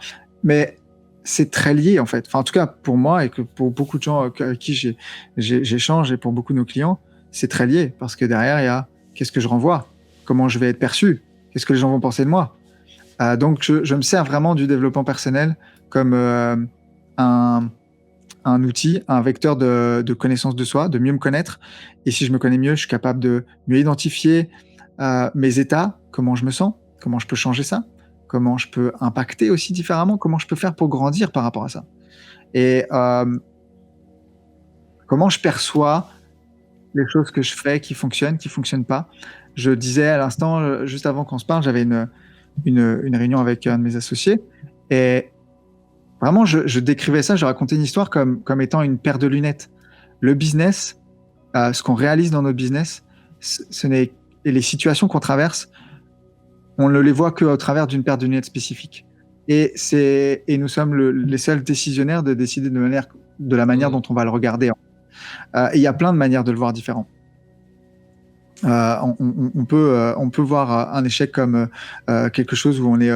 Mais c'est très lié, en fait. Enfin, en tout cas, pour moi et que pour beaucoup de gens avec qui j'échange et pour beaucoup de nos clients, c'est très lié. Parce que derrière, il y a qu'est-ce que je renvoie? Comment je vais être perçu? Qu'est-ce que les gens vont penser de moi? Donc, je me sers vraiment du développement personnel comme un outil, un vecteur de connaissance de soi, de mieux me connaître. Et si je me connais mieux, je suis capable de mieux identifier mes états, comment je me sens, comment je peux changer ça, comment je peux impacter aussi différemment, comment je peux faire pour grandir par rapport à ça. Et comment je perçois les choses que je fais qui fonctionnent pas. Je disais à l'instant, juste avant qu'on se parle, j'avais une réunion avec un de mes associés et vraiment, je décrivais ça, je racontais une histoire comme étant une paire de lunettes. Le business, ce qu'on réalise dans notre business, et les situations qu'on traverse, on ne les voit qu'au travers d'une paire de lunettes spécifique. Et nous sommes les seuls décisionnaires de décider de la manière dont on va le regarder. Et il y a plein de manières de le voir différent. On peut voir un échec comme quelque chose où on est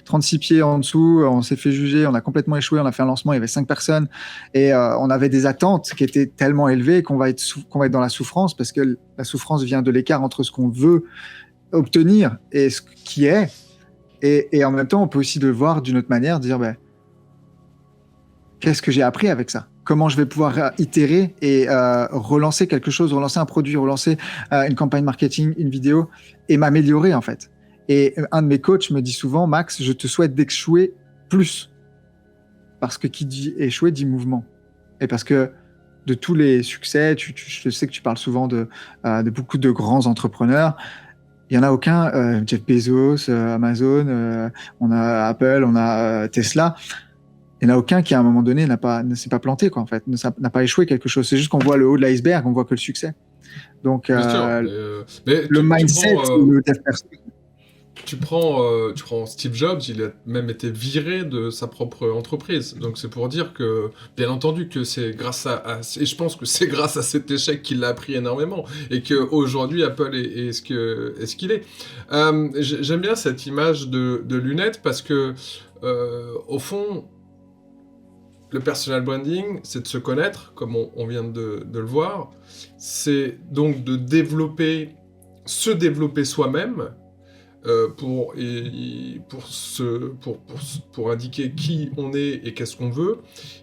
36 pieds en dessous, on s'est fait juger, on a complètement échoué, on a fait un lancement, il y avait 5 personnes et on avait des attentes qui étaient tellement élevées qu'on va être dans la souffrance parce que la souffrance vient de l'écart entre ce qu'on veut obtenir et ce qui est. Et en même temps, on peut aussi le voir d'une autre manière, dire qu'est-ce que j'ai appris avec ça ? Comment je vais pouvoir itérer et relancer quelque chose, relancer un produit, relancer une campagne marketing, une vidéo et m'améliorer en fait. Et un de mes coachs me dit souvent, Max, je te souhaite d'échouer plus. Parce que qui dit échouer dit mouvement. Et parce que de tous les succès, je sais que tu parles souvent de beaucoup de grands entrepreneurs. Il n'y en a aucun, Jeff Bezos, Amazon, on a Apple, on a Tesla. Il n'y en a aucun qui, à un moment donné, ne s'est pas planté, quoi, en fait, n'a pas échoué quelque chose. C'est juste qu'on voit le haut de l'iceberg, on voit que le succès. Donc, le mindset, le dev perso. Tu prends Steve Jobs, il a même été viré de sa propre entreprise. Donc c'est pour dire que, bien entendu, que c'est grâce et je pense que c'est grâce à cet échec qu'il a appris énormément et qu'aujourd'hui Apple est ce qu'il est. J'aime bien cette image de lunettes parce que, au fond, le personal branding, c'est de se connaître, comme on vient de le voir. C'est donc de se développer soi-même pour indiquer qui on est et qu'est-ce qu'on veut.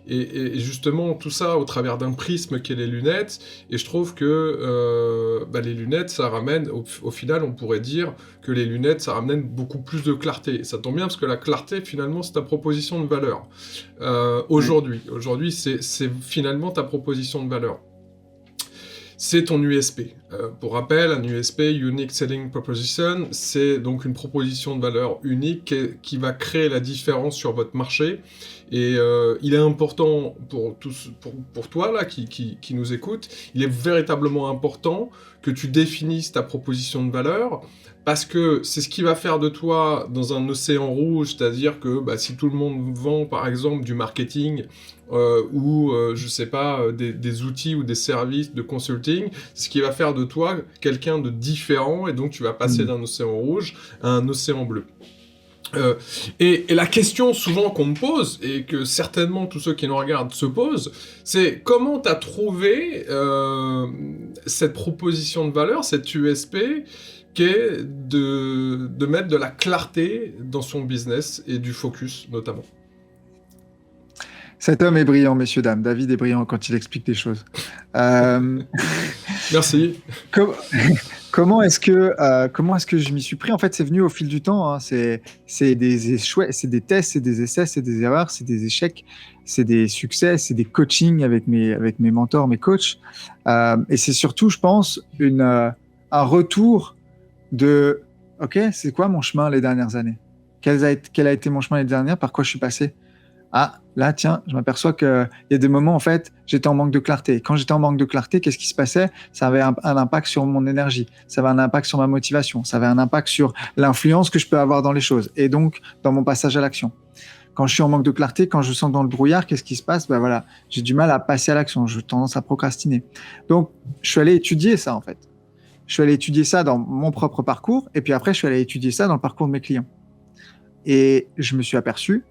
Et justement, tout ça au travers d'un prisme qu'est les lunettes. Et je trouve que les lunettes, ça ramène, au final, on pourrait dire que les lunettes, ça ramène beaucoup plus de clarté. Et ça tombe bien parce que la clarté, finalement, c'est ta proposition de valeur. Aujourd'hui, c'est finalement ta proposition de valeur. C'est ton USP. Pour rappel, un USP, Unique Selling Proposition, c'est donc une proposition de valeur unique qui va créer la différence sur votre marché. Et il est important pour toi là, qui nous écoute, il est véritablement important que tu définisses ta proposition de valeur, parce que c'est ce qui va faire de toi dans un océan rouge, c'est-à-dire que si tout le monde vend par exemple du marketing ou je sais pas des outils ou des services de consulting, ce qui va faire de toi quelqu'un de différent, et donc tu vas passer d'un océan rouge à un océan bleu. Et la question souvent qu'on me pose, et que certainement tous ceux qui nous regardent se posent, c'est comment tu as trouvé cette proposition de valeur, cette USP, qui est de mettre de la clarté dans son business et du focus notamment. Cet homme est brillant, messieurs, dames. David est brillant quand il explique des choses. Merci. Comment est-ce que je m'y suis pris ? En fait, c'est venu au fil du temps. Hein. C'est des échecs, c'est des tests, c'est des essais, c'est des erreurs, c'est des échecs, c'est des succès, c'est des coachings avec mes mentors, mes coachs. Et c'est surtout, je pense, un retour de « Ok, c'est quoi mon chemin les dernières années ? Quel a été mon chemin les dernières ? Par quoi je suis passé ? Ah, là, tiens, je m'aperçois qu'il y a des moments, en fait, j'étais en manque de clarté. Quand j'étais en manque de clarté, qu'est-ce qui se passait ? Ça avait un impact sur mon énergie, ça avait un impact sur ma motivation, ça avait un impact sur l'influence que je peux avoir dans les choses et donc dans mon passage à l'action. Quand je suis en manque de clarté, quand je sens dans le brouillard, qu'est-ce qui se passe ? Voilà, j'ai du mal à passer à l'action, j'ai tendance à procrastiner. Donc, je suis allé étudier ça, en fait. Je suis allé étudier ça dans mon propre parcours et puis après, je suis allé étudier ça dans le parcours de mes clients. Et je me suis aperçu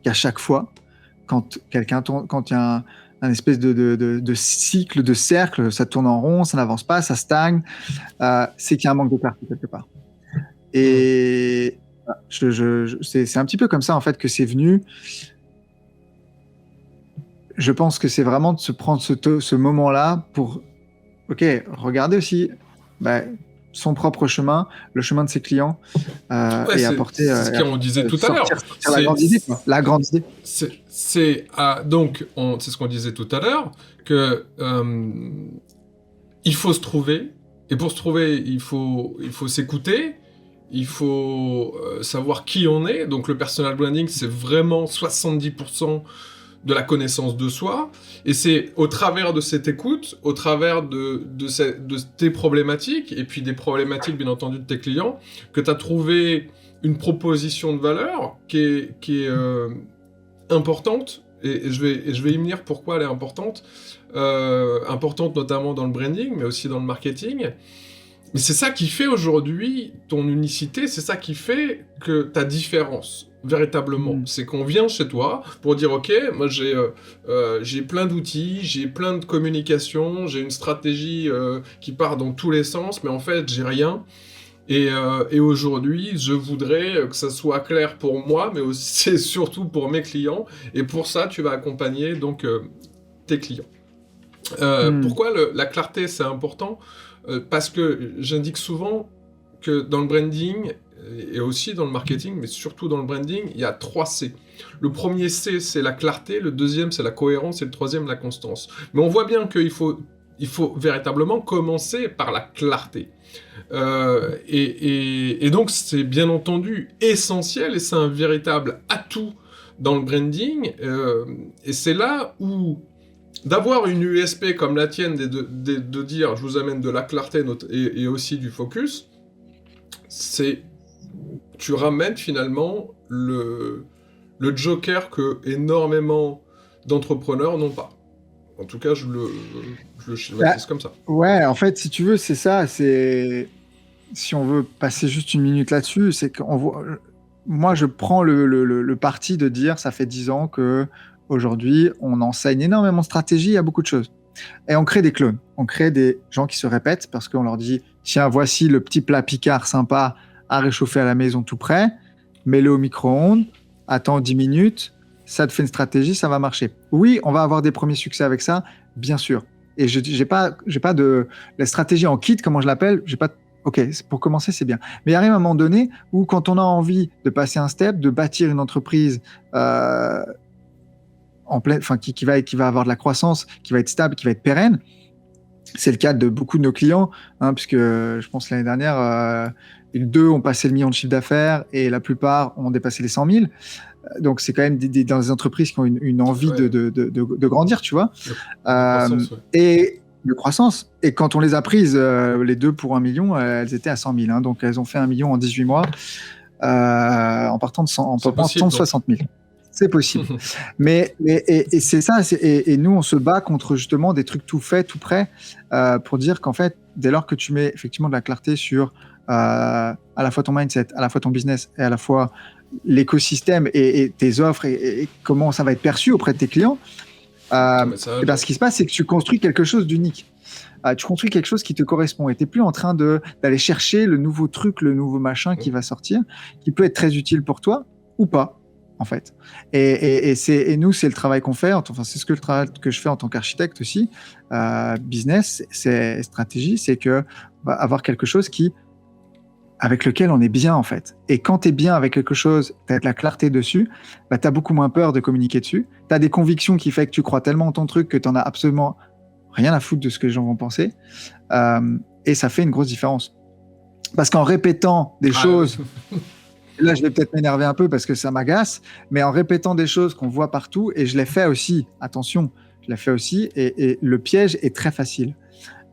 qu'à chaque fois, quand il y a un espèce de cycle, de cercle, ça tourne en rond, ça n'avance pas, ça stagne, c'est qu'il y a un manque de clarté quelque part. Et c'est un petit peu comme ça en fait que c'est venu. Je pense que c'est vraiment de se prendre ce moment-là pour, regarder aussi son propre chemin, le chemin de ses clients, et apporter. C'est ce qu'on disait tout à l'heure. La grande idée, quoi. La grande idée. Donc, c'est ce qu'on disait tout à l'heure, que il faut se trouver, et pour se trouver, il faut s'écouter, il faut savoir qui on est. Donc, le personal branding, c'est vraiment 70% de la connaissance de soi, et c'est au travers de cette écoute, au travers de tes problématiques, et puis des problématiques bien entendu de tes clients, que tu as trouvé une proposition de valeur qui est importante, et je vais y venir pourquoi elle est importante, importante notamment dans le branding, mais aussi dans le marketing. Mais c'est ça qui fait aujourd'hui ton unicité, c'est ça qui fait que ta différence, véritablement. C'est qu'on vient chez toi pour dire, ok, moi j'ai plein d'outils, j'ai plein de communication, j'ai une stratégie qui part dans tous les sens, mais en fait j'ai rien. Et aujourd'hui, je voudrais que ça soit clair pour moi, mais aussi surtout pour mes clients. Et pour ça, tu vas accompagner donc tes clients. Pourquoi la clarté, c'est important ? Parce que j'indique souvent que dans le branding, et aussi dans le marketing, mais surtout dans le branding, il y a 3 C. Le premier C, c'est la clarté, le deuxième, c'est la cohérence, et le troisième, la constance. Mais on voit bien qu'il faut véritablement commencer par la clarté. Et donc, c'est bien entendu essentiel, et c'est un véritable atout dans le branding, et c'est là où d'avoir une USP comme la tienne, de dire je vous amène de la clarté et aussi du focus, c'est tu ramènes finalement le joker que énormément d'entrepreneurs n'ont pas. En tout cas, je le schématise comme ça. Ouais, en fait, si tu veux, c'est ça. Si on veut passer juste une minute là-dessus, c'est qu'on voit. Moi, je prends le parti de dire ça fait 10 ans que aujourd'hui, on enseigne énormément de stratégie à beaucoup de choses. Et on crée des clones. On crée des gens qui se répètent parce qu'on leur dit tiens, voici le petit plat Picard sympa à réchauffer à la maison tout prêt, mets-le au micro-ondes, attends 10 minutes, ça te fait une stratégie, ça va marcher. Oui, on va avoir des premiers succès avec ça, bien sûr. Et j'ai pas de la stratégie en kit, comment je l'appelle, j'ai pas. Ok, pour commencer, c'est bien. Mais il arrive un moment donné où quand on a envie de passer un step, de bâtir une entreprise qui va avoir de la croissance, qui va être stable, qui va être pérenne. C'est le cas de beaucoup de nos clients, puisque je pense l'année dernière, 2 ont passé le million de chiffre d'affaires et la plupart ont dépassé les 100 000. Donc, c'est quand même dans des entreprises qui ont une envie de grandir, tu vois. Et de croissance. Et quand on les a prises, les 2 pour 1 million, elles étaient à 100 000. Donc, elles ont fait 1 million en 18 mois en partant de 160 000. C'est possible. mais c'est ça. Et nous, on se bat contre justement des trucs tout faits, tout prêts, pour dire qu'en fait, dès lors que tu mets effectivement de la clarté sur à la fois ton mindset, à la fois ton business et à la fois l'écosystème et tes offres et comment ça va être perçu auprès de tes clients, ce qui se passe, c'est que tu construis quelque chose d'unique. Tu construis quelque chose qui te correspond et tu n'es plus en train d'aller chercher le nouveau truc, le nouveau machin qui va sortir, qui peut être très utile pour toi ou pas. En fait. Et nous, c'est le travail qu'on fait. Enfin, c'est le travail que je fais en tant qu'architecte aussi. Business, c'est stratégie, c'est que avoir quelque chose avec lequel on est bien, en fait. Et quand tu es bien avec quelque chose, tu as de la clarté dessus, tu as beaucoup moins peur de communiquer dessus. Tu as des convictions qui fait que tu crois tellement en ton truc que tu n'en as absolument rien à foutre de ce que les gens vont penser. Et ça fait une grosse différence. Parce qu'en répétant des choses... Là, je vais peut-être m'énerver un peu parce que ça m'agace, mais en répétant des choses qu'on voit partout, et je l'ai fait aussi, attention, je l'ai fait aussi, et le piège est très facile.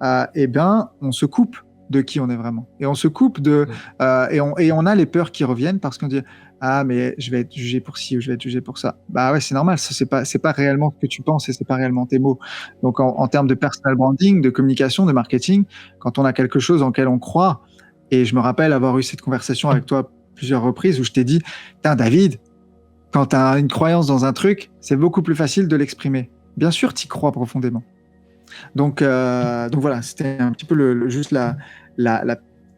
On se coupe de qui on est vraiment. Et on se coupe et on a les peurs qui reviennent parce qu'on dit « Ah, mais je vais être jugé pour ci ou je vais être jugé pour ça. » Bah ouais, c'est normal, c'est pas réellement ce que tu penses et c'est pas réellement tes mots. Donc, en termes de personal branding, de communication, de marketing, quand on a quelque chose en lequel on croit, et je me rappelle avoir eu cette conversation avec toi plusieurs reprises où je t'ai dit « David, quand tu as une croyance dans un truc, c'est beaucoup plus facile de l'exprimer. » Bien sûr, tu y crois profondément. Donc voilà, c'était un petit peu juste la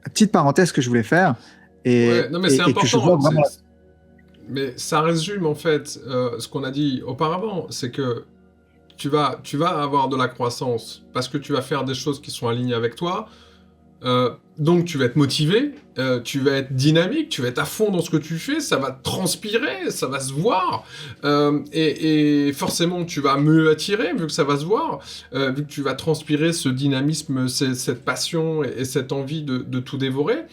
petite parenthèse que je voulais faire. Mais c'est important. Que je vois vraiment... Mais ça résume en fait ce qu'on a dit auparavant, c'est que tu vas avoir de la croissance parce que tu vas faire des choses qui sont alignées avec toi. Donc tu vas être motivé, tu vas être dynamique, tu vas être à fond dans ce que tu fais, ça va transpirer, ça va se voir, et forcément tu vas mieux attirer vu que ça va se voir, vu que tu vas transpirer ce dynamisme, cette passion et cette envie de tout dévorer,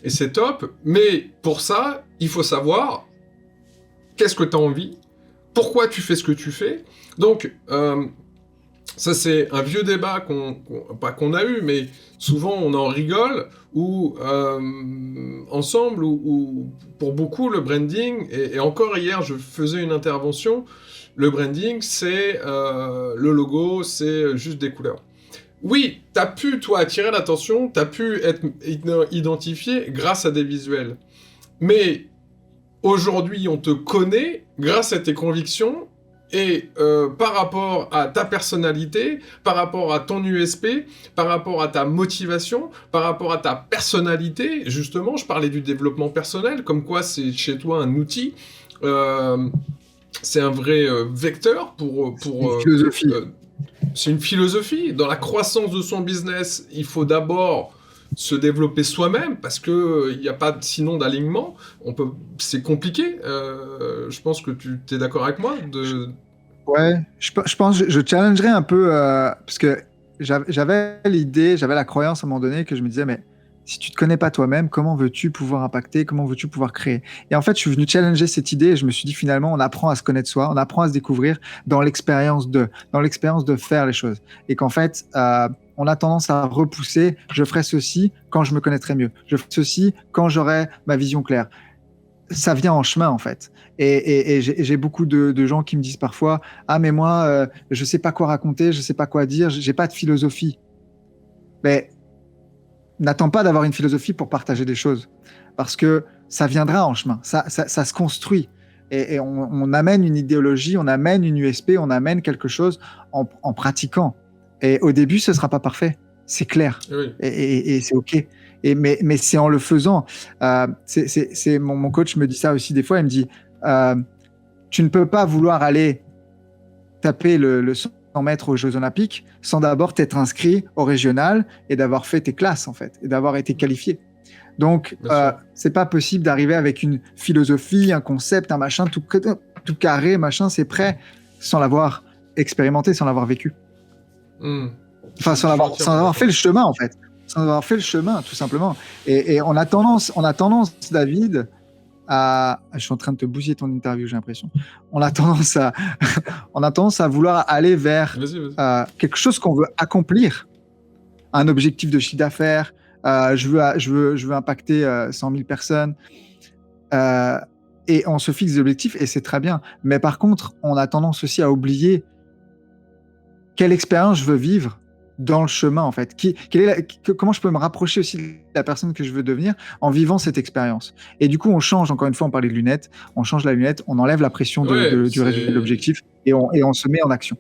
et c'est top. Mais pour ça, il faut savoir qu'est-ce que tu as envie, pourquoi tu fais ce que tu fais. Donc, ça c'est un vieux débat pas qu'on a eu, mais souvent on en rigole, où ensemble, ou pour beaucoup le branding, et encore hier je faisais une intervention, le branding c'est le logo, c'est juste des couleurs. Oui, t'as pu, toi, attirer l'attention, t'as pu être identifié grâce à des visuels. Mais aujourd'hui, on te connaît grâce à tes convictions et par rapport à ta personnalité, par rapport à ton USP, par rapport à ta motivation, par rapport à ta personnalité. Justement, je parlais du développement personnel, comme quoi c'est chez toi un outil, c'est un vrai vecteur pour Une philosophie. c'est une philosophie. Dans la croissance de son business, il faut d'abord se développer soi-même, parce que il n'y a pas sinon d'alignement. C'est compliqué. Je pense que tu es d'accord avec moi. Ouais, je pense que je challengerais un peu, parce que j'avais l'idée, j'avais la croyance à un moment donné que je me disais, mais si tu te connais pas toi-même, comment veux-tu pouvoir impacter, comment veux-tu pouvoir créer? Et en fait, je suis venu challenger cette idée et je me suis dit, finalement, on apprend à se connaître soi, on apprend à se découvrir dans l'expérience de faire les choses. Et qu'en fait, on a tendance à repousser, je ferai ceci quand je me connaîtrai mieux, je ferai ceci quand j'aurai ma vision claire. Ça vient en chemin, en fait. Et j'ai beaucoup de gens qui me disent parfois, ah, mais moi, je sais pas quoi raconter, je sais pas quoi dire, j'ai pas de philosophie. Mais n'attends pas d'avoir une philosophie pour partager des choses, parce que ça viendra en chemin, ça se construit. Et on amène une idéologie, on amène une USP, on amène quelque chose en pratiquant. Et au début, ce sera pas parfait, c'est clair. Oui. Et c'est OK. Mais c'est en le faisant. Mon coach me dit ça aussi des fois, il me dit, tu ne peux pas vouloir aller taper le 100 mètres aux Jeux Olympiques sans d'abord t'être inscrit au régional et d'avoir fait tes classes, en fait, et d'avoir été qualifié. Donc, c'est pas possible d'arriver avec une philosophie, un concept, un machin tout carré, machin, c'est prêt, sans l'avoir expérimenté, sans l'avoir vécu. Enfin, sans avoir fait le chemin, en fait. Sans avoir fait le chemin, tout simplement. Et on a tendance, David, je suis en train de te bousiller ton interview, j'ai l'impression. On a tendance à vouloir aller vers quelque chose qu'on veut accomplir, un objectif de chiffre d'affaires. Je veux impacter 100 000 personnes. Et on se fixe des objectifs et c'est très bien. Mais par contre, on a tendance aussi à oublier quelle expérience je veux vivre dans le chemin, en fait. Comment je peux me rapprocher aussi de la personne que je veux devenir en vivant cette expérience. Et du coup, on change, encore une fois, on parlait de lunettes, on change la lunette, on enlève la pression du résultat de l'objectif et on se met en action.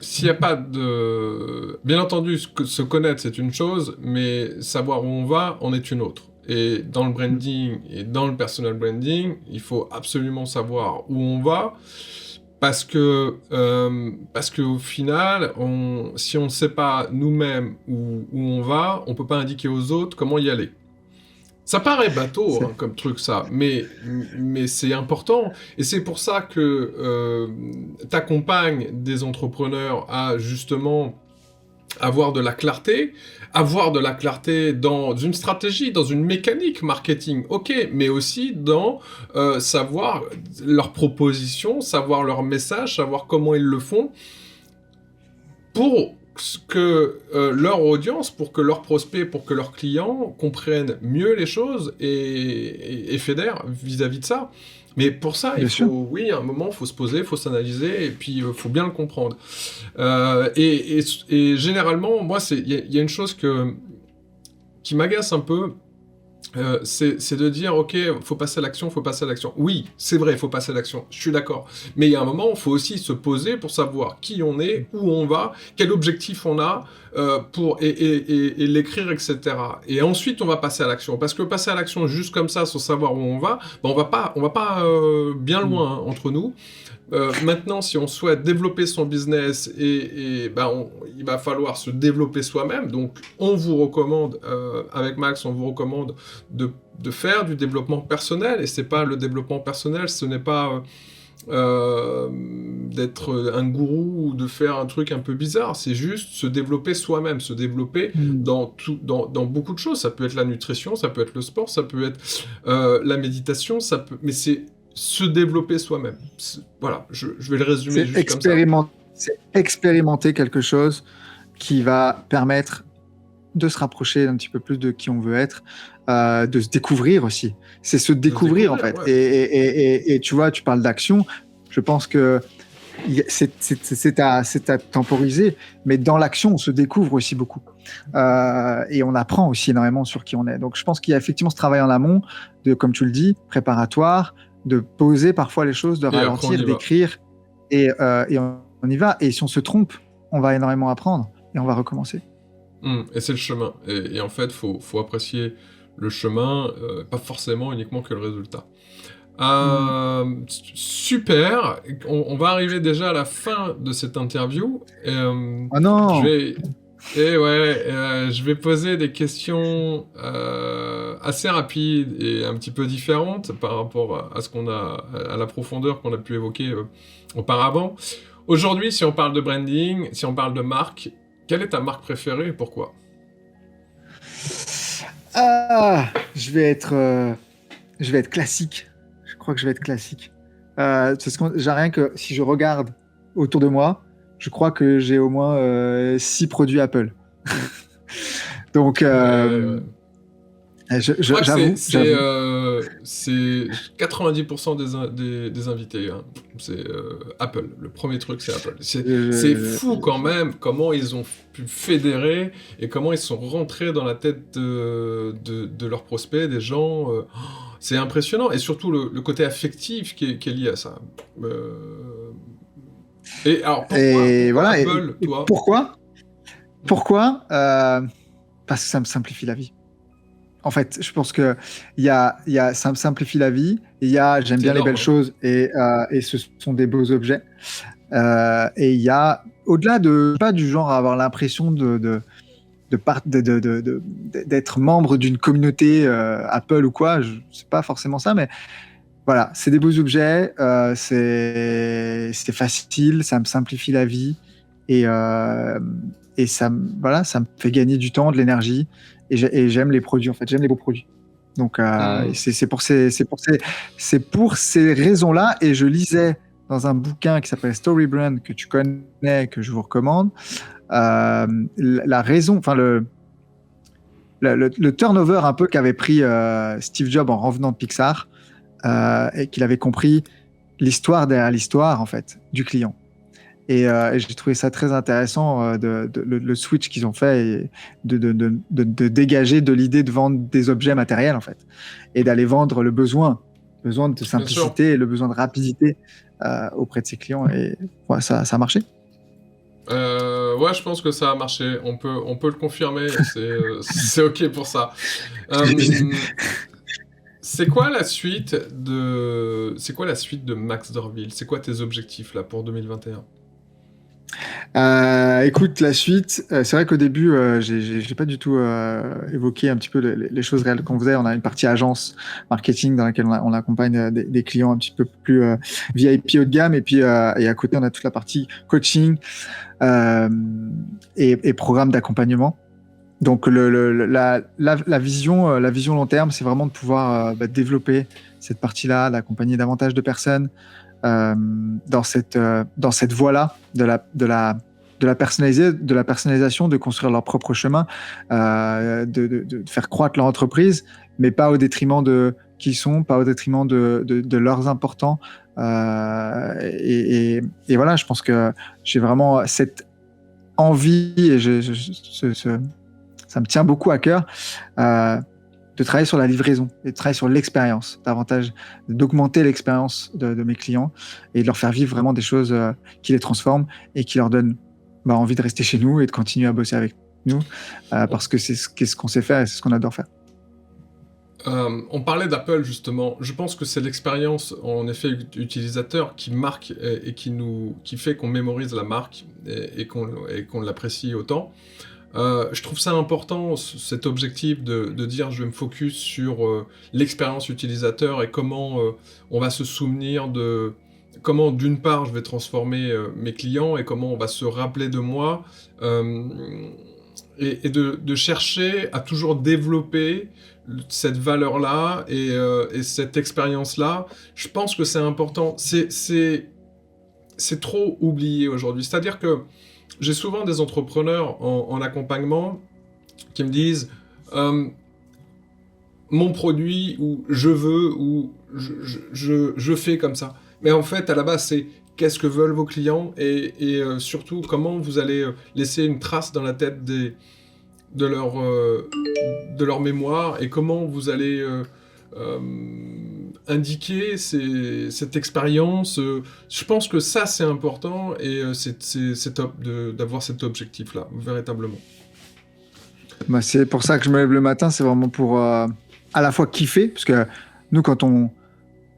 S'il n'y a pas de... Bien entendu, se connaître, c'est une chose, mais savoir où on va, en est une autre. Et dans le branding et dans le personal branding, il faut absolument savoir où on va, parce que au final, si on ne sait pas nous-mêmes où on va, on ne peut pas indiquer aux autres comment y aller. Ça paraît bateau comme truc, ça, mais c'est important. Et c'est pour ça que t'accompagnes des entrepreneurs à justement avoir de la clarté dans une stratégie, dans une mécanique marketing, ok, mais aussi dans savoir leurs propositions, savoir leur message, savoir comment ils le font, pour que leur audience, pour que leurs prospects, pour que leurs clients comprennent mieux les choses et fédèrent vis-à-vis de ça. Mais pour ça, il faut, oui, à un moment, il faut se poser, il faut s'analyser, et puis il faut bien le comprendre. Et généralement, moi, il y a une chose qui m'agace un peu, c'est de dire, ok, faut passer à l'action. Oui, c'est vrai, il faut passer à l'action, je suis d'accord. Mais il y a un moment, il faut aussi se poser pour savoir qui on est, où on va, quel objectif on a, et l'écrire, etc. Et ensuite, on va passer à l'action. Parce que passer à l'action juste comme ça, sans savoir où on va, on va pas bien loin entre nous. Maintenant, si on souhaite développer son business, il va falloir se développer soi-même. Donc, on vous recommande, avec Max, on vous recommande de faire du développement personnel. Et c'est pas le développement personnel, ce n'est pas d'être un gourou ou de faire un truc un peu bizarre. C'est juste se développer soi-même, se développer dans beaucoup de choses. Ça peut être la nutrition, ça peut être le sport, ça peut être la méditation, mais c'est se développer soi-même. Voilà, je vais le résumer juste comme ça. C'est expérimenter quelque chose qui va permettre de se rapprocher un petit peu plus de qui on veut être, de se découvrir aussi. C'est se découvrir en fait. Ouais. Et tu vois, tu parles d'action. Je pense que c'est à temporiser, mais dans l'action, on se découvre aussi beaucoup. Et on apprend aussi énormément sur qui on est. Donc je pense qu'il y a effectivement ce travail en amont, de, comme tu le dis, préparatoire, de poser parfois les choses, de ralentir, d'écrire, et on y va. Et si on se trompe, on va énormément apprendre et on va recommencer. Et c'est le chemin. Et en fait, faut apprécier le chemin, pas forcément uniquement que le résultat. Super. On va arriver déjà à la fin de cette interview. Oh non. Je vais poser des questions assez rapides et un petit peu différentes par rapport à la profondeur qu'on a pu évoquer auparavant. Aujourd'hui, si on parle de branding, si on parle de marque, quelle est ta marque préférée et pourquoi ? Je vais être classique. Je crois que je vais être classique. Parce que j'ai rien que si je regarde autour de moi, je crois que j'ai au moins 6 produits Apple. Donc, j'avoue. C'est 90% des invités. Hein. C'est Apple. Le premier truc, c'est Apple. C'est fou quand même comment ils ont pu fédérer et comment ils sont rentrés dans la tête de leurs prospects, des gens. C'est impressionnant. Et surtout le côté affectif qui est lié à ça. Et alors, pourquoi Apple, toi ? Pourquoi parce que ça me simplifie la vie. En fait, je pense que ça me simplifie la vie. J'aime bien les belles choses et ce sont des beaux objets. Et il y a, au-delà de pas du genre à avoir l'impression d'être membre d'une communauté Apple ou quoi, c'est pas forcément ça, mais voilà, c'est des beaux objets, c'est facile, ça me simplifie la vie et ça me fait gagner du temps, de l'énergie. Et j'aime les produits, en fait. J'aime les beaux produits. Donc, c'est pour ces raisons-là. Et je lisais dans un bouquin qui s'appelle Story Brand, que tu connais, que je vous recommande, la raison, enfin, le turnover un peu qu'avait pris Steve Jobs en revenant de Pixar, et qu'il avait compris l'histoire derrière l'histoire, en fait, du client. Et j'ai trouvé ça très intéressant, le switch qu'ils ont fait, et de dégager de l'idée de vendre des objets matériels, en fait, et d'aller vendre le besoin de simplicité et le besoin de rapidité auprès de ses clients. Et ouais, ça a marché. Ouais, je pense que ça a marché. On peut le confirmer. C'est OK pour ça. C'est quoi la suite de Max Dorville ? C'est quoi tes objectifs là pour 2021 ? Écoute, la suite, c'est vrai qu'au début, j'ai pas du tout évoqué un petit peu les choses réelles qu'on faisait. On a une partie agence marketing dans laquelle on accompagne des clients un petit peu plus VIP haut de gamme, et puis et à côté on a toute la partie coaching et programme d'accompagnement. Donc la vision long terme, c'est vraiment de pouvoir développer cette partie-là, d'accompagner davantage de personnes dans cette voie-là de la personnalisation, de construire leur propre chemin, de faire croître leur entreprise, mais pas au détriment de qui ils sont, pas au détriment de leurs importants. Et voilà, je pense que j'ai vraiment cette envie, et ça me tient beaucoup à cœur, de travailler sur la livraison et de travailler sur l'expérience, davantage d'augmenter l'expérience de mes clients et de leur faire vivre vraiment des choses qui les transforment et qui leur donnent envie de rester chez nous et de continuer à bosser avec nous, parce que c'est ce qu'on sait faire et c'est ce qu'on adore faire. On parlait d'Apple justement. Je pense que c'est l'expérience en effet utilisateur qui marque et qui fait qu'on mémorise la marque et qu'on l'apprécie autant. Je trouve ça important, cet objectif de dire je vais me focus sur l'expérience utilisateur et comment on va se souvenir de comment d'une part je vais transformer mes clients et comment on va se rappeler de moi et de chercher à toujours développer cette valeur-là et cette expérience-là. Je pense que c'est important. C'est trop oublié aujourd'hui. C'est-à-dire que j'ai souvent des entrepreneurs en accompagnement qui me disent mon produit, ou je veux, ou je fais comme ça. Mais en fait, à la base, c'est qu'est-ce que veulent vos clients et surtout, comment vous allez laisser une trace dans la tête de leur mémoire et comment vous allez indiquer cette expérience. Je pense que ça, c'est important et c'est top d'avoir cet objectif-là, véritablement. Bah, c'est pour ça que je me lève le matin, c'est vraiment pour à la fois kiffer, parce que nous, quand on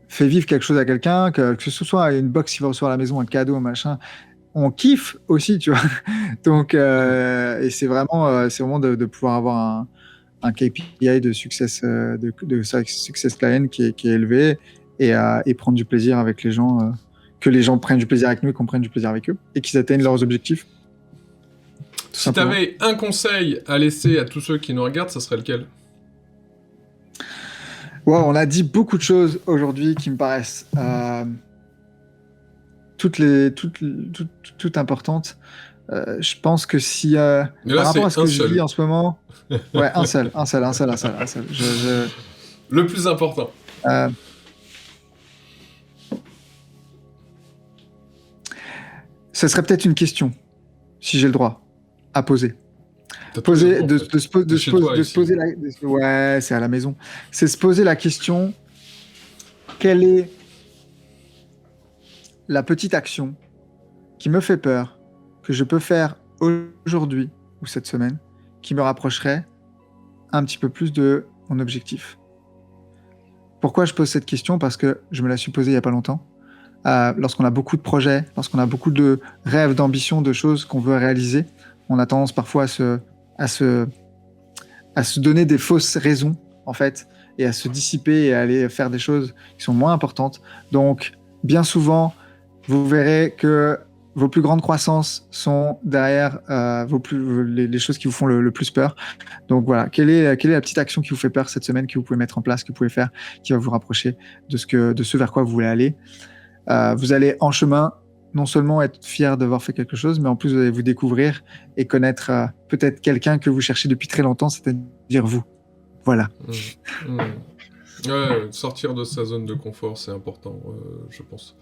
fait vivre quelque chose à quelqu'un, que ce soit une box qui va recevoir à la maison, un cadeau, un machin, on kiffe aussi, tu vois. Donc, et c'est vraiment de pouvoir avoir un KPI de success, de success client qui est élevé et prendre du plaisir avec les gens, que les gens prennent du plaisir avec nous et qu'on prenne du plaisir avec eux et qu'ils atteignent leurs objectifs. Si tu avais un conseil à laisser à tous ceux qui nous regardent, ça serait lequel ? Wow, on a dit beaucoup de choses aujourd'hui qui me paraissent toutes importantes. Je pense que si par rapport à ce que je vis en ce moment, ouais, un seul. Le plus important. Ce serait peut-être une question, si j'ai le droit, à poser. Ouais, c'est à la maison. C'est se poser la question, quelle est la petite action qui me fait peur, que je peux faire aujourd'hui ou cette semaine, qui me rapprocherait un petit peu plus de mon objectif. Pourquoi je pose cette question ? Parce que je me la suis posée il n'y a pas longtemps. Lorsqu'on a beaucoup de projets, lorsqu'on a beaucoup de rêves, d'ambitions, de choses qu'on veut réaliser, on a tendance parfois à se donner des fausses raisons, en fait, et à se dissiper et à aller faire des choses qui sont moins importantes. Donc, bien souvent, vous verrez que vos plus grandes croissances sont derrière les choses qui vous font le plus peur. Donc voilà, quelle est la petite action qui vous fait peur cette semaine, que vous pouvez mettre en place, que vous pouvez faire, qui va vous rapprocher de ce vers quoi vous voulez aller. Vous allez en chemin non seulement être fier d'avoir fait quelque chose, mais en plus vous allez vous découvrir et connaître peut-être quelqu'un que vous cherchez depuis très longtemps, c'est-à-dire vous. Voilà. Ouais, sortir de sa zone de confort, c'est important, je pense.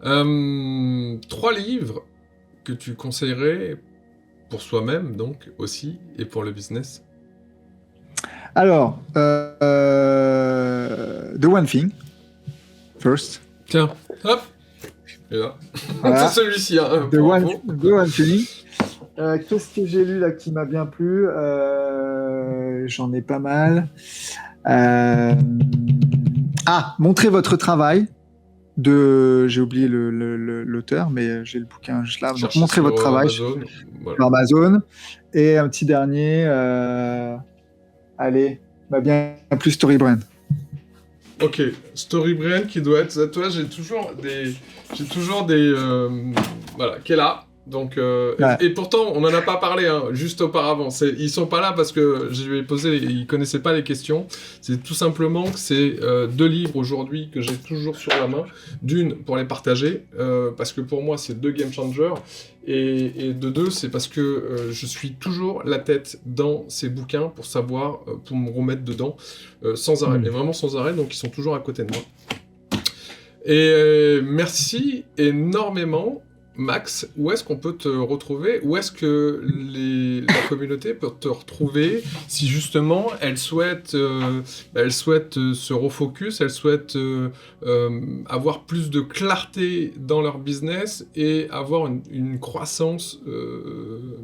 3 livres que tu conseillerais pour soi-même, donc, aussi, et pour le business. Alors, The One Thing, first. Tiens, hop, et là. Voilà. C'est celui-ci, hein. The One Thing. Qu'est-ce que j'ai lu là qui m'a bien plu ? J'en ai pas mal. Montrez votre travail. J'ai oublié l'auteur, mais j'ai le bouquin juste là. Donc, montrez votre travail Amazon, sur Amazon. Et un petit dernier, bien plus Storybrand. Ok, Storybrand qui doit être. Toi, j'ai toujours des. Voilà, qui est là. Donc, Ouais. et pourtant, on n'en a pas parlé juste auparavant. Ils sont pas là parce que je lui ai posé, ils connaissaient pas les questions. C'est tout simplement que c'est 2 livres aujourd'hui que j'ai toujours sur la main. D'une, pour les partager, parce que pour moi, c'est 2 game changers. Et de 2, c'est parce que je suis toujours la tête dans ces bouquins pour savoir, pour me remettre dedans sans arrêt. Mais vraiment sans arrêt, donc ils sont toujours à côté de moi. Et merci énormément. Max, où est-ce qu'on peut te retrouver ? Où est-ce que la communauté peut te retrouver si justement elle souhaite se refocus, elle souhaite avoir plus de clarté dans leur business et avoir une croissance,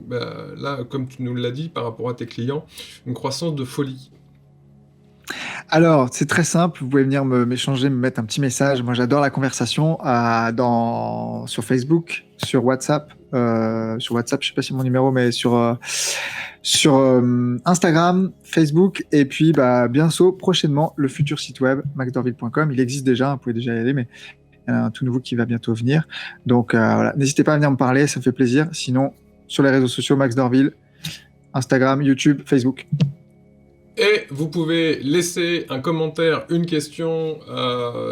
là, comme tu nous l'as dit par rapport à tes clients, une croissance de folie. Alors, c'est très simple. Vous pouvez venir m'échanger, me mettre un petit message. Moi, j'adore la conversation sur Facebook, sur WhatsApp. Sur WhatsApp, je sais pas si c'est mon numéro, mais sur Instagram, Facebook, et puis bientôt, prochainement, le futur site web maxdorville.com. Il existe déjà, vous pouvez déjà y aller, mais il y en a un tout nouveau qui va bientôt venir. Donc voilà, n'hésitez pas à venir me parler, ça me fait plaisir. Sinon, sur les réseaux sociaux, Max Dorville, Instagram, YouTube, Facebook. Et vous pouvez laisser un commentaire, une question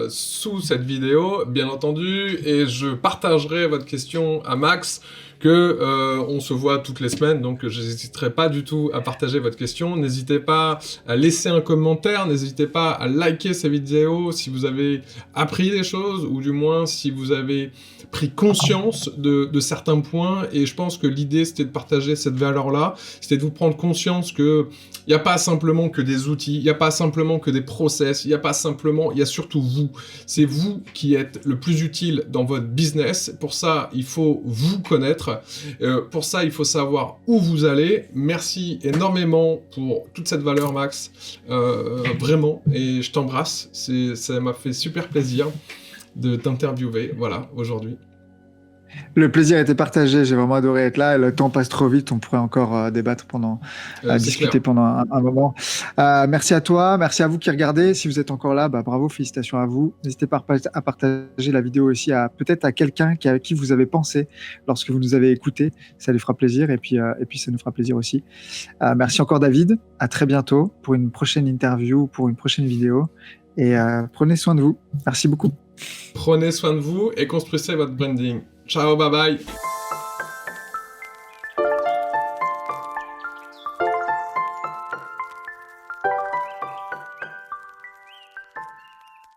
sous cette vidéo, bien entendu, et je partagerai votre question à Max, on se voit toutes les semaines, donc je n'hésiterai pas du tout à partager votre question. N'hésitez pas à laisser un commentaire, n'hésitez pas à liker ces vidéos si vous avez appris des choses, ou du moins si vous avez pris conscience de certains points, et je pense que l'idée c'était de partager cette valeur-là, c'était de vous prendre conscience que il n'y a pas simplement que des outils, il n'y a pas simplement que des process, il y a surtout vous. C'est vous qui êtes le plus utile dans votre business. Pour ça, il faut vous connaître. Pour ça, il faut savoir où vous allez. Merci énormément pour toute cette valeur, Max. Vraiment, et je t'embrasse. Ça m'a fait super plaisir de t'interviewer, voilà, aujourd'hui. Le plaisir était partagé, j'ai vraiment adoré être là. Le temps passe trop vite, on pourrait encore débattre discuter clair. pendant un moment. Merci à toi, merci à vous qui regardez. Si vous êtes encore là, bravo, félicitations à vous. N'hésitez pas à partager la vidéo aussi peut-être à quelqu'un à qui vous avez pensé lorsque vous nous avez écouté. Ça lui fera plaisir et puis ça nous fera plaisir aussi. Merci encore David, à très bientôt pour une prochaine interview, pour une prochaine vidéo. Et prenez soin de vous. Merci beaucoup. Prenez soin de vous et construisez votre branding. Ciao, bye bye.